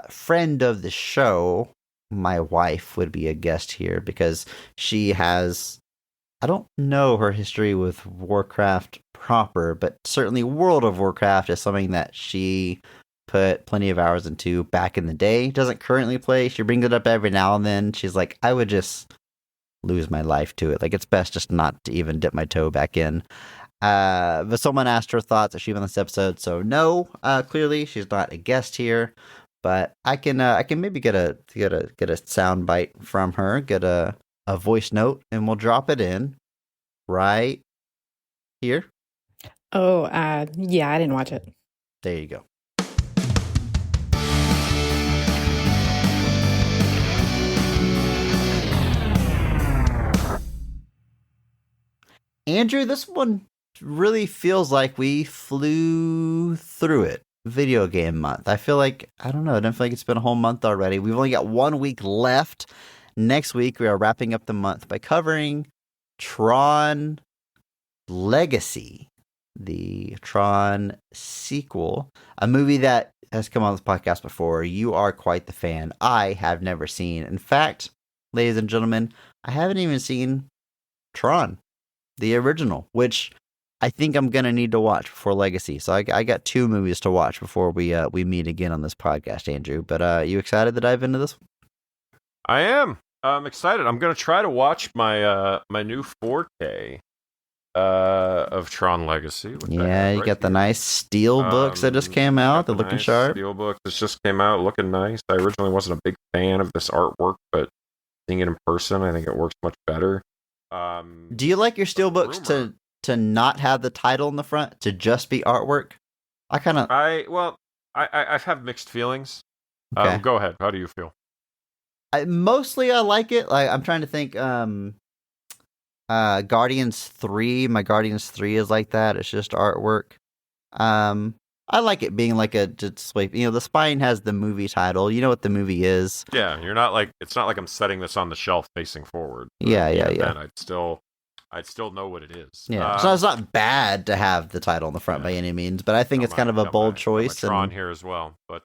friend of the show, my wife, would be a guest here because she has, I don't know her history with Warcraft proper, but certainly World of Warcraft is something that she put plenty of hours into back in the day. Doesn't currently play. She brings it up every now and then. She's like, I would just lose my life to it. Like, it's best just not to even dip my toe back in. But someone asked her thoughts if she was on this episode, so no, clearly she's not a guest here, but I can maybe get a sound bite from her, get a voice note, and we'll drop it in right here. Oh, yeah, I didn't watch it. There you go. Andrew, this one really feels like we flew through it. Video game month. I feel like, I don't know, I don't feel like it's been a whole month already. We've only got 1 week left. Next week, we are wrapping up the month by covering Tron Legacy, the Tron sequel, a movie that has come on this podcast before. You are quite the fan. I have never seen. In fact, ladies and gentlemen, I haven't even seen Tron, the original, which I think I'm going to need to watch before Legacy. So I got 2 movies to watch before we meet again on this podcast, Andrew. But you excited to dive into this? I am. I'm excited. I'm going to try to watch my my new 4K of Tron Legacy. Yeah, you got the nice steel books that just came out. They're looking sharp. Steel books that just came out looking nice. I originally wasn't a big fan of this artwork, but seeing it in person, I think it works much better. Do you like your steel books to not have the title in the front, to just be artwork? I have mixed feelings. Okay. Go ahead. How do you feel? Mostly I like it. Like, I'm trying to think. Guardians 3. My Guardians 3 is like that. It's just artwork. I like it being like a display. The spine has the movie title. You know what the movie is. Yeah, you're not like, it's not like I'm setting this on the shelf facing forward. Yeah. Then I'd still know what it is. Yeah, so it's not bad to have the title on the front by any means, but I think it's kind of a bold choice. I'm Tron here as well, but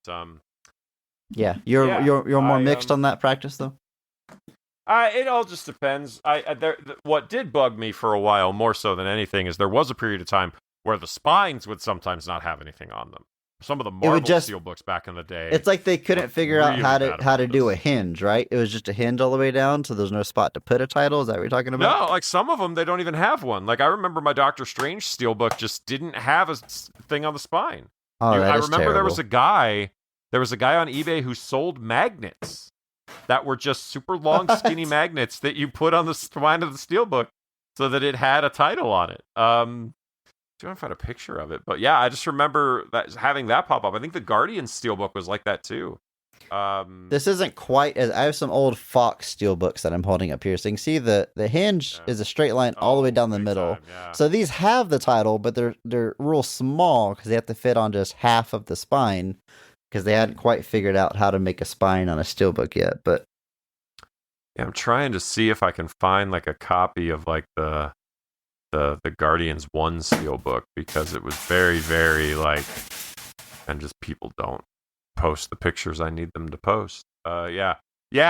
yeah, you're more mixed on that practice though. It all just depends. What did bug me for a while, more so than anything, is there was a period of time where the spines would sometimes not have anything on them. Some of the Marvel steelbooks back in the day. It's like they couldn't figure out really how to do a hinge, right? It was just a hinge all the way down, so there's no spot to put a title. Is that what you're talking about? No, like some of them, they don't even have one. Like I remember my Doctor Strange steelbook just didn't have a thing on the spine. Oh, I remember terrible. there was a guy on eBay who sold magnets that were just super long, skinny magnets that you put on the spine of the steelbook so that it had a title on it. I don't know if I had a picture of it, but yeah, I just remember that having that pop up. I think the Guardian steelbook was like that too. This isn't quite as I have some old Fox steelbooks that I'm holding up here, so you can see the hinge is a straight line all the way down the middle. Yeah. So these have the title, but they're real small because they have to fit on just half of the spine because they hadn't quite figured out how to make a spine on a steelbook yet. But yeah, I'm trying to see if I can find like a copy of like the Guardians 1 steelbook because it was very, very like, and just people don't post the pictures I need them to post. Yeah.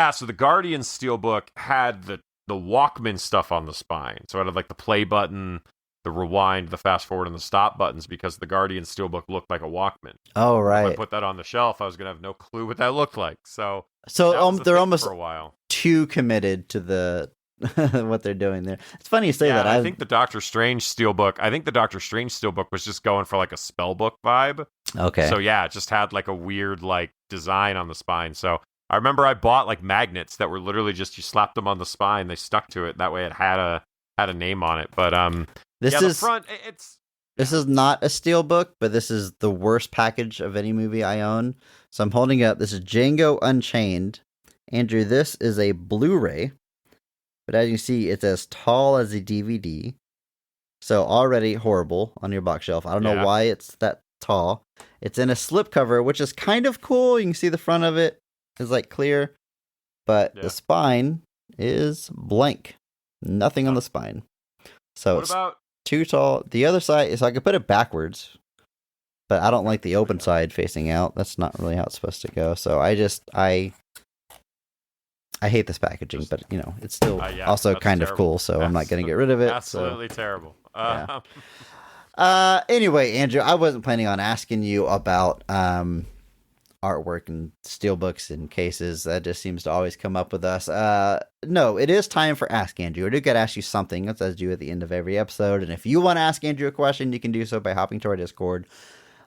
So the Guardians steelbook had the Walkman stuff on the spine. So it had like the play button, the rewind, the fast forward, and the stop buttons because the Guardian steelbook looked like a Walkman. Oh, right. If I put that on the shelf, I was gonna have no clue what that looked like. So they're almost for a while too committed to the what they're doing there. It's funny you say that. I think the Doctor Strange steelbook was just going for like a spell book vibe. Okay. So yeah, it just had like a weird like design on the spine. So I remember I bought like magnets that were literally just you slapped them on the spine, they stuck to it. That way it had a name on it. But this is not a steelbook, but this is the worst package of any movie I own. So I'm holding up. This is Django Unchained. Andrew, this is a Blu-ray. But as you see, it's as tall as a DVD. So already horrible on your box shelf. I don't know why it's that tall. It's in a slipcover, which is kind of cool. You can see the front of it is like clear. But the spine is blank. Nothing on the spine. So it's too tall. The other side is I could put it backwards. But I don't like the open side facing out. That's not really how it's supposed to go. So I hate this packaging, but it's still also kind of cool, so I'm not going to get rid of it. Absolutely terrible. Anyway, Andrew, I wasn't planning on asking you about artwork and steelbooks and cases. That just seems to always come up with us. No, it is time for Ask Andrew. I do got to ask you something, as I do at the end of every episode. And if you want to ask Andrew a question, you can do so by hopping to our Discord,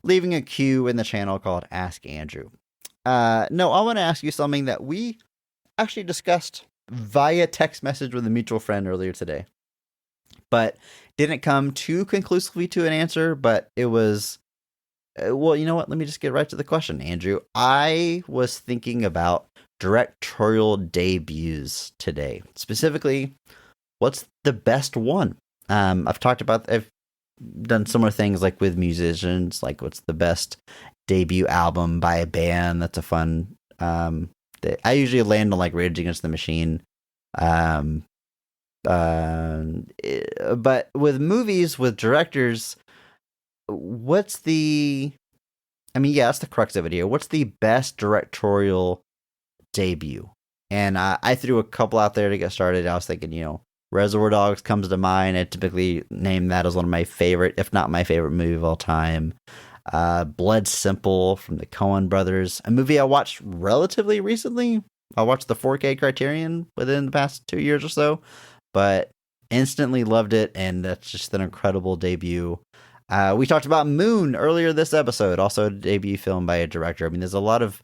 leaving a queue in the channel called Ask Andrew. No, I want to ask you something that we actually discussed via text message with a mutual friend earlier today, but didn't come too conclusively to an answer. But it was, well, you know what? Let me just get right to the question, Andrew. I was thinking about directorial debuts today. Specifically, what's the best one? I've done similar things like with musicians, like what's the best debut album by a band. That's a fun I usually land on like Rage Against the Machine. But with movies, with directors, that's the crux of it here. What's the best directorial debut? And I threw a couple out there to get started. I was thinking, Reservoir Dogs comes to mind. I typically name that as one of my favorite, if not my favorite movie of all time. Blood Simple from the Coen brothers, a movie I watched relatively recently. I watched the 4K Criterion within the past 2 years or so, but instantly loved it, and that's just an incredible debut. We talked about Moon earlier this episode, also a debut film by a director. I mean, there's a lot of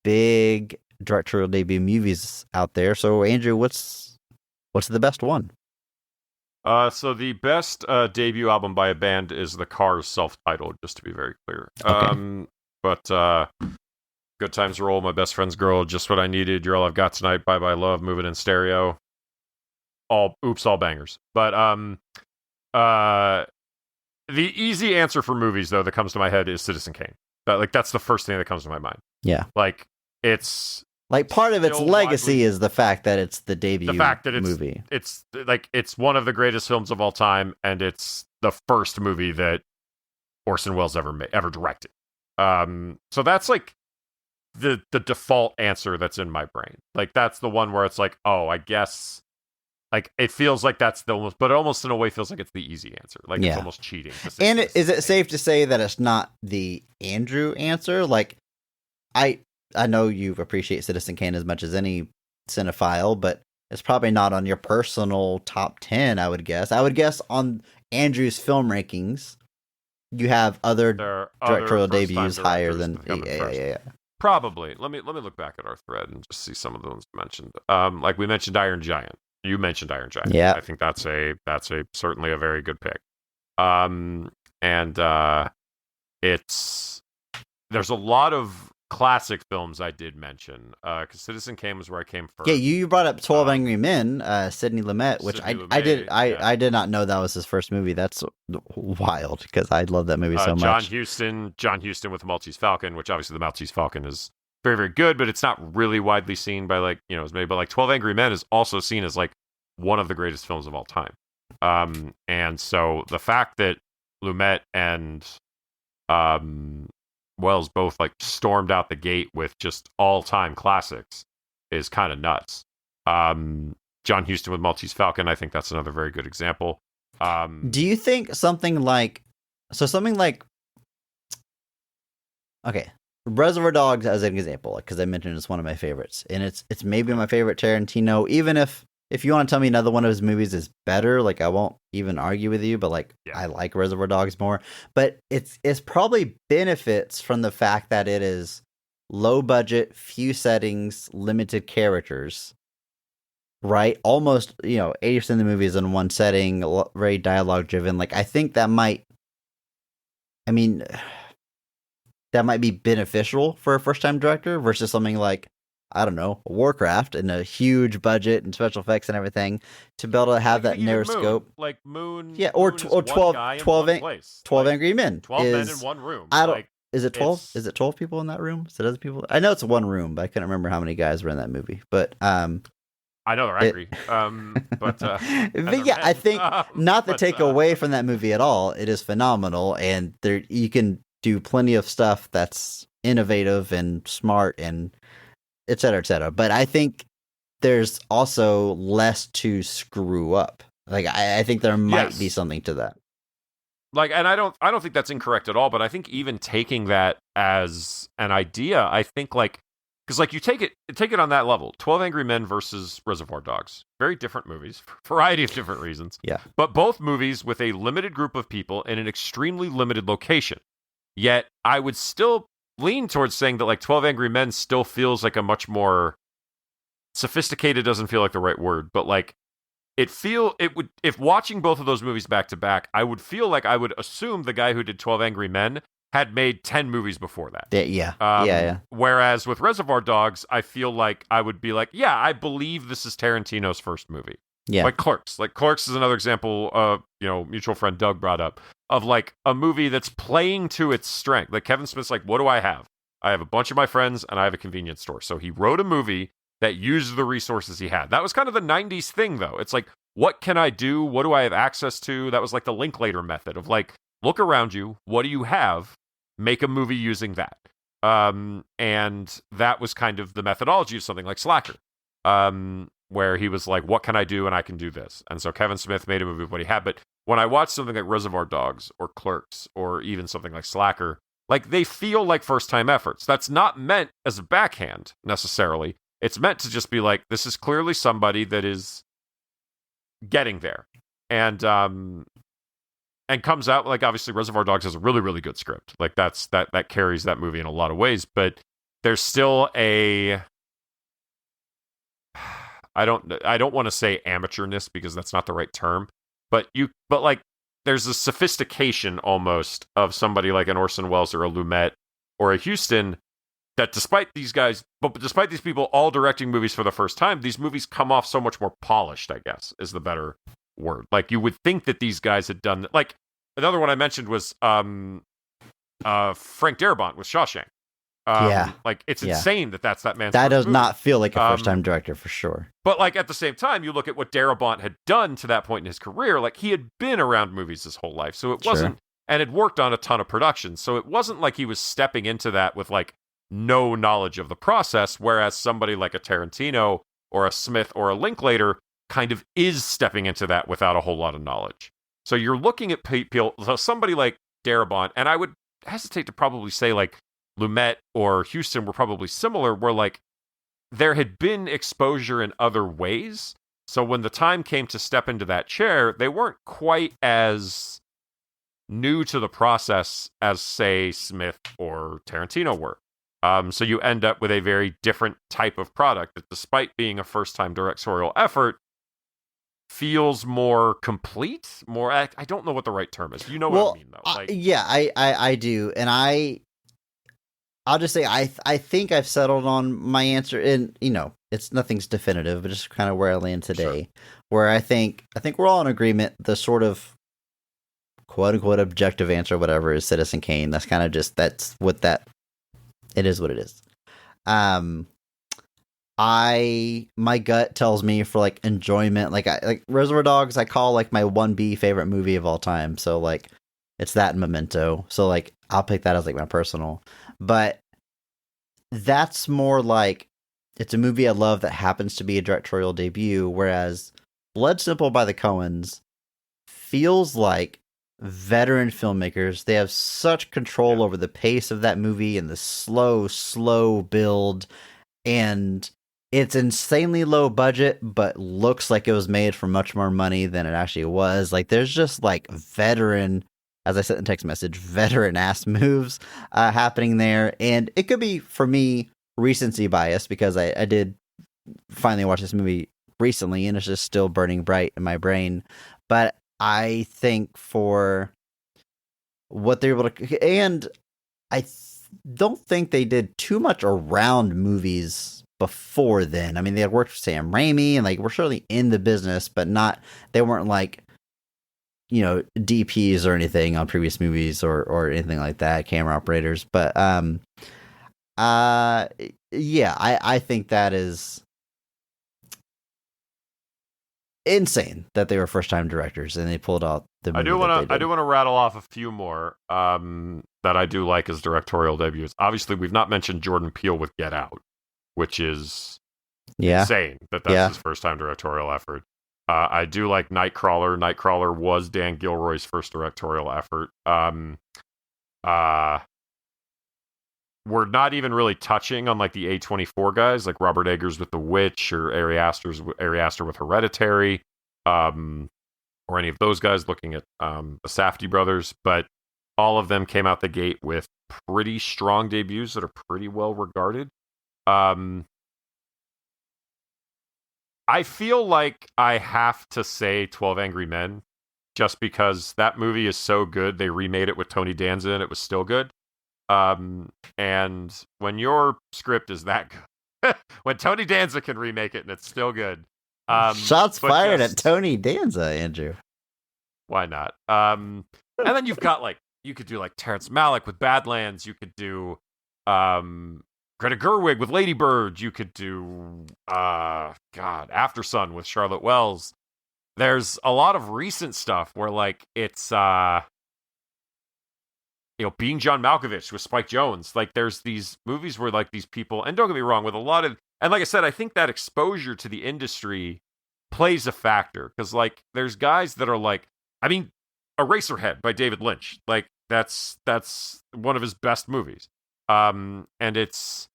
big directorial debut movies out there. So, Andrew, what's the best one? So the best debut album by a band is The Cars, self-titled, just to be very clear. Okay. But Good Times Roll, My Best Friend's Girl, Just What I Needed, You're All I've Got Tonight, Bye Bye Love, Move It in Stereo, all bangers. But the easy answer for movies, though, that comes to my head is Citizen Kane. That's the first thing that comes to my mind. Yeah. It's... part of its legacy is the fact that it's the debut movie. It's one of the greatest films of all time, and it's the first movie that Orson Welles ever directed. So that's the default answer that's in my brain. Like that's the one where it's like, oh, I guess. Like it feels like that's the almost, but it almost in a way feels like it's the easy answer. Like it's almost cheating. And is it safe to say that it's not the Andrew answer? Like, I know you appreciate Citizen Kane as much as any cinephile, but it's probably not on your personal top 10. I would guess. On Andrew's film rankings, you have other directorial debuts higher than yeah. Probably. Let me look back at our thread and just see some of the ones mentioned. Like we mentioned Iron Giant. You mentioned Iron Giant. Yeah. I think that's certainly a very good pick. There's a lot of classic films I did mention. Because Citizen Kane was where I came first. Yeah, you brought up 12 Angry Men, Sidney Lumet, which I did not know that was his first movie. That's wild because I love that movie so much. John Huston with Maltese Falcon, which obviously the Maltese Falcon is very, very good, but it's not really widely seen by as many. But like 12 Angry Men is also seen as like one of the greatest films of all time. And so the fact that Lumet and Wells both like stormed out the gate with just all-time classics is kind of nuts. John Huston with Maltese Falcon, I think that's another very good example. Do you think something like okay, Reservoir Dogs as an example, because I mentioned it's one of my favorites, and it's maybe my favorite Tarantino. Even if you want to tell me another one of his movies is better, like I won't even argue with you. But like I like Reservoir Dogs more. But it's probably benefits from the fact that it is low budget, few settings, limited characters. Right, almost 80% of the movie is in one setting, very dialogue driven. Like I think that might. I mean. That might be beneficial for a first-time director versus something like, I don't know, Warcraft and a huge budget and special effects and everything to be able to have that narrow scope. Like Moon. Yeah, or Moon 12 Angry Men. 12 men in one room. Is it 12? Is it 12 people in that room? Is it other people? I know it's one room, but I couldn't remember how many guys were in that movie. But I know they're angry. But yeah, I think not to take away from that movie at all. It is phenomenal, and you can do plenty of stuff that's innovative and smart and et cetera, et cetera. But I think there's also less to screw up. Like I think there might be something to that. Like, and I don't think that's incorrect at all. But I think even taking that as an idea, I think because like you take it on that level. 12 Angry Men versus Reservoir Dogs, very different movies for a variety of different reasons. Yeah, but both movies with a limited group of people in an extremely limited location. Yet, I would still lean towards saying that, like, 12 Angry Men still feels like a much more sophisticated, doesn't feel like the right word, but, like, if watching both of those movies back to back, I would feel like I would assume the guy who did 12 Angry Men had made 10 movies before that. Yeah. Whereas with Reservoir Dogs, I feel like I would be like, yeah, I believe this is Tarantino's first movie. Yeah. Like Clerks. Like Clerks is another example, mutual friend Doug brought up, of like a movie that's playing to its strength. Like Kevin Smith's like, what do I have? I have a bunch of my friends and I have a convenience store. So he wrote a movie that used the resources he had. That was kind of the 90s thing, though. It's like, what can I do? What do I have access to? That was like the Linklater method of like, look around you. What do you have? Make a movie using that. And that was kind of the methodology of something like Slacker. Where he was like, what can I do? And I can do this. And so Kevin Smith made a movie of what he had. But when I watch something like Reservoir Dogs or Clerks or even something like Slacker, like they feel like first-time efforts. That's not meant as a backhand necessarily. It's meant to just be like, this is clearly somebody that is getting there. And comes out, like, obviously Reservoir Dogs has a really, really good script. Like that carries that movie in a lot of ways. But there's still I don't want to say amateurness because that's not the right term, but like there's a sophistication almost of somebody like an Orson Welles or a Lumet or a Huston that despite these people all directing movies for the first time, these movies come off so much more polished, I guess is the better word. Like you would think that these guys had done, like another one I mentioned was Frank Darabont with Shawshank. Like it's insane that's that man's that does movie. Not feel like a first-time director for sure. But like at the same time, you look at what Darabont had done to that point in his career. Like he had been around movies his whole life, so it wasn't, and had worked on a ton of productions. So it wasn't like he was stepping into that with like no knowledge of the process, whereas somebody like a Tarantino or a Smith or a Linklater kind of is stepping into that without a whole lot of knowledge. So you're looking at people, so somebody like Darabont, and I would hesitate to probably say like Lumet or Houston were probably similar, where like there had been exposure in other ways. So when the time came to step into that chair, they weren't quite as new to the process as, say, Smith or Tarantino were. So you end up with a very different type of product that, despite being a first-time directorial effort, feels more complete. More, I don't know what the right term is. You know what I mean, though. Like, yeah, I do, and I'll just say I think I've settled on my answer, and it's nothing's definitive, but just kind of where I land today. Sure. Where I think we're all in agreement. The sort of quote unquote objective answer, whatever, is Citizen Kane. That's kind of just it is what it is. My gut tells me for like enjoyment, like Reservoir Dogs, I call like my 1B favorite movie of all time. So like it's that and Memento. So like I'll pick that as like my personal. But that's more like it's a movie I love that happens to be a directorial debut, whereas Blood Simple by the Coens feels like veteran filmmakers. They have such control over the pace of that movie and the slow build, and it's insanely low budget, but looks like it was made for much more money than it actually was. Like there's just like veteran, as I said in the text message, veteran ass moves happening there. And it could be, for me, recency bias, because I did finally watch this movie recently and it's just still burning bright in my brain. But I think for what they're able to, and I don't think they did too much around movies before then. I mean, they had worked with Sam Raimi and like we're surely in the business, but they weren't like, DPs or anything on previous movies or anything like that, camera operators. But yeah, I think that is insane that they were first time directors and they pulled out the movie. I do want to rattle off a few more that I do like as directorial debuts. Obviously, we've not mentioned Jordan Peele with Get Out, which is insane that's his first time directorial effort. I do like Nightcrawler. Nightcrawler was Dan Gilroy's first directorial effort. We're not even really touching on like the A24 guys, like Robert Eggers with The Witch or Ari Aster with Hereditary, or any of those guys, looking at the Safdie brothers. But all of them came out the gate with pretty strong debuts that are pretty well regarded. I feel like I have to say 12 Angry Men, just because that movie is so good. They remade it with Tony Danza and it was still good. And when your script is that good, when Tony Danza can remake it and it's still good. Shots fired at Tony Danza, Andrew. Why not? And then you've got like, you could do like Terrence Malick with Badlands. You could do Greta Gerwig with Lady Bird. You could do After Sun with Charlotte Wells. There's a lot of recent stuff where like it's Being John Malkovich with Spike Jonze. Like there's these movies where like these people, and don't get me wrong, with a lot of, and like I said, I think that exposure to the industry plays a factor, because like there's guys that are like, I mean, Eraserhead by David Lynch, like that's one of his best movies. And it's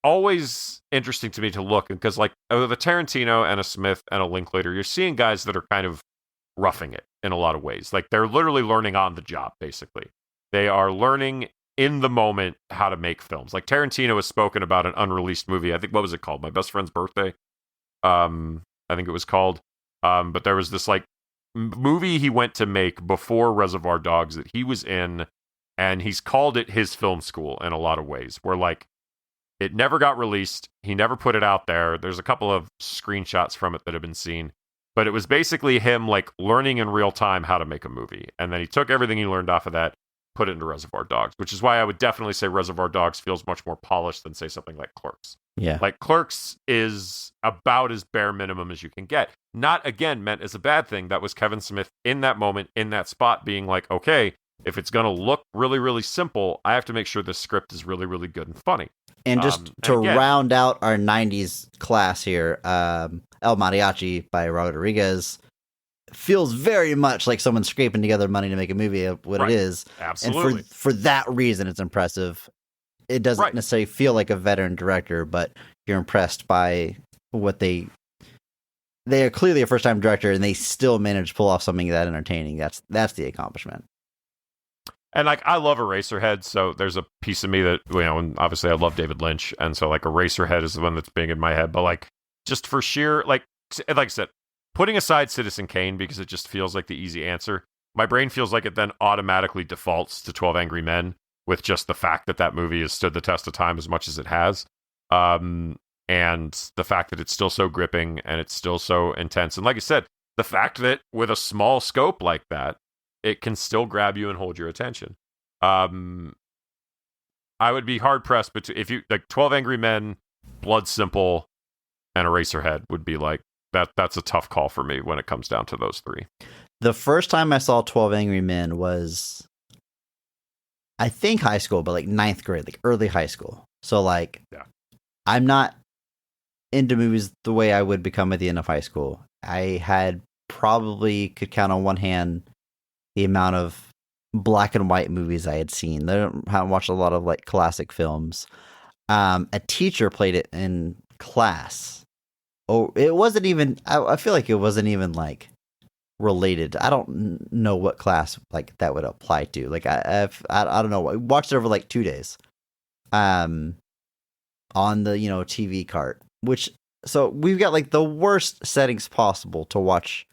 always interesting to me to look, because like with a Tarantino and a Smith and a Linklater, you're seeing guys that are kind of roughing it in a lot of ways. Like they're literally learning on the job, basically. They are learning in the moment how to make films. Like Tarantino has spoken about an unreleased movie. I think, what was it called? My Best Friend's Birthday. I think it was called. But there was this like movie he went to make before Reservoir Dogs that he was in, and he's called it his film school in a lot of ways, where like it never got released. He never put it out there. There's a couple of screenshots from it that have been seen, but it was basically him like learning in real time how to make a movie. And then he took everything he learned off of that, put it into Reservoir Dogs, which is why I would definitely say Reservoir Dogs feels much more polished than say something like Clerks. Yeah. Like Clerks is about as bare minimum as you can get. Not, again, meant as a bad thing. That was Kevin Smith in that moment, in that spot, being like, okay, if it's going to look really, really simple, I have to make sure the script is really, really good and funny. And just to round out our 90s class here, El Mariachi by Rodriguez feels very much like someone scraping together money to make a movie of what it is. Absolutely. And for that reason, it's impressive. It doesn't necessarily feel like a veteran director, but you're impressed by what they are clearly a first-time director, and they still managed to pull off something that entertaining. That's the accomplishment. And like, I love Eraserhead, so there's a piece of me that, and obviously I love David Lynch, and so like Eraserhead is the one that's big in my head. But like, just for sheer, like I said, putting aside Citizen Kane because it just feels like the easy answer, my brain feels like it then automatically defaults to 12 Angry Men with just the fact that movie has stood the test of time as much as it has. And the fact that it's still so gripping and it's still so intense. And like I said, the fact that with a small scope like that, it can still grab you and hold your attention. I would be hard pressed, but if you like 12 Angry Men, Blood Simple, and Eraserhead would be like that. That's a tough call for me when it comes down to those three. The first time I saw 12 Angry Men was, I think, high school, but like 9th grade, like early high school. So like, I'm not into movies the way I would become at the end of high school. I had probably could count on one hand the amount of black and white movies I had seen. I haven't watched a lot of like classic films. A teacher played it in class. Oh, it wasn't even, I feel like it wasn't even like related. I don't know what class like that would apply to. Like I don't know. I watched it over like 2 days. On the, TV cart, so we've got like the worst settings possible to watch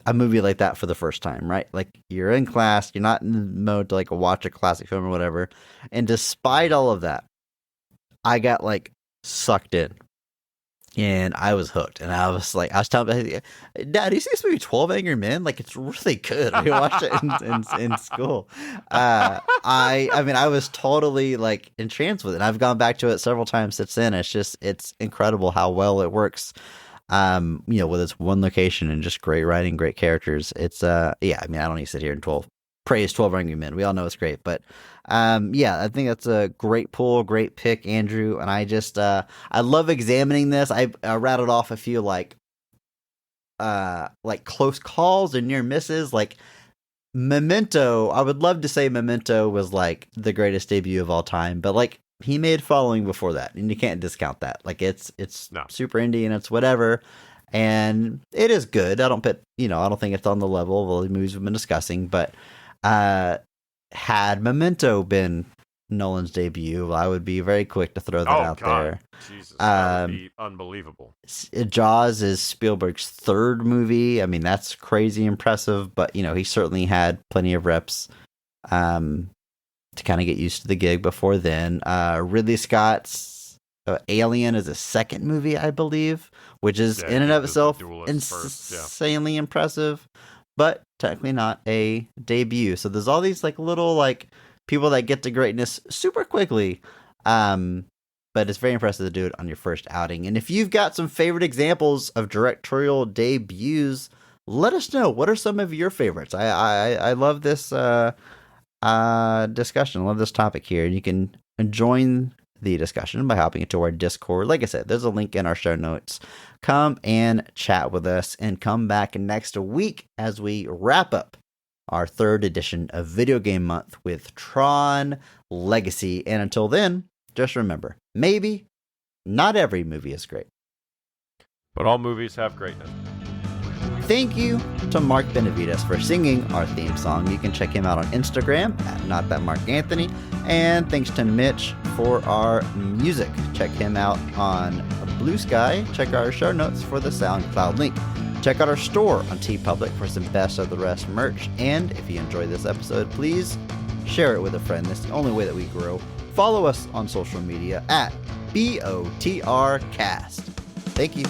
a movie like that for the first time, right? Like you're in class, you're not in the mode to like watch a classic film or whatever. And despite all of that, I got like sucked in and I was hooked. And I was telling Dad, you see this movie 12 Angry Men? Like it's really good. We watched it in school. I mean, I was totally like entranced with it. And I've gone back to it several times since then. It's incredible how well it works. With its one location and just great writing, great characters. It's I mean, I don't need to sit here and praise 12 Angry Men. We all know it's great, but I think that's a great pull, great pick, Andrew. And I just I love examining this. I rattled off a few like close calls and near misses, like Memento. I would love to say Memento was like the greatest debut of all time, but like he made Following before that, and you can't discount that. Like it's super indie and it's whatever, and it is good. I don't think it's on the level of all the movies we've been discussing, but had Memento been Nolan's debut, I would be very quick to throw that out there. Jesus, that would be unbelievable. Jaws is Spielberg's third movie. I mean, that's crazy impressive, but he certainly had plenty of reps to kind of get used to the gig before then. Ridley Scott's Alien is a second movie, I believe, which is in and of itself insanely impressive, but technically not a debut. So there's all these like little like people that get to greatness super quickly. But it's very impressive to do it on your first outing. And if you've got some favorite examples of directorial debuts, let us know. What are some of your favorites? I love this discussion. I love this topic here. And you can join the discussion by hopping into our Discord. Like I said, there's a link in our show notes. Come and chat with us and come back next week as we wrap up our third edition of Video Game Month with Tron Legacy. And until then, just remember, maybe not every movie is great, but all movies have greatness. Thank you to Mark Benavides for singing our theme song. You can check him out on Instagram at NotThatMarkAnthony. And thanks to Mitch for our music. Check him out on Blue Sky. Check our show notes for the SoundCloud link. Check out our store on TeePublic for some Best of the Rest merch. And if you enjoyed this episode, please share it with a friend. That's the only way that we grow. Follow us on social media at BOTRcast. Thank you.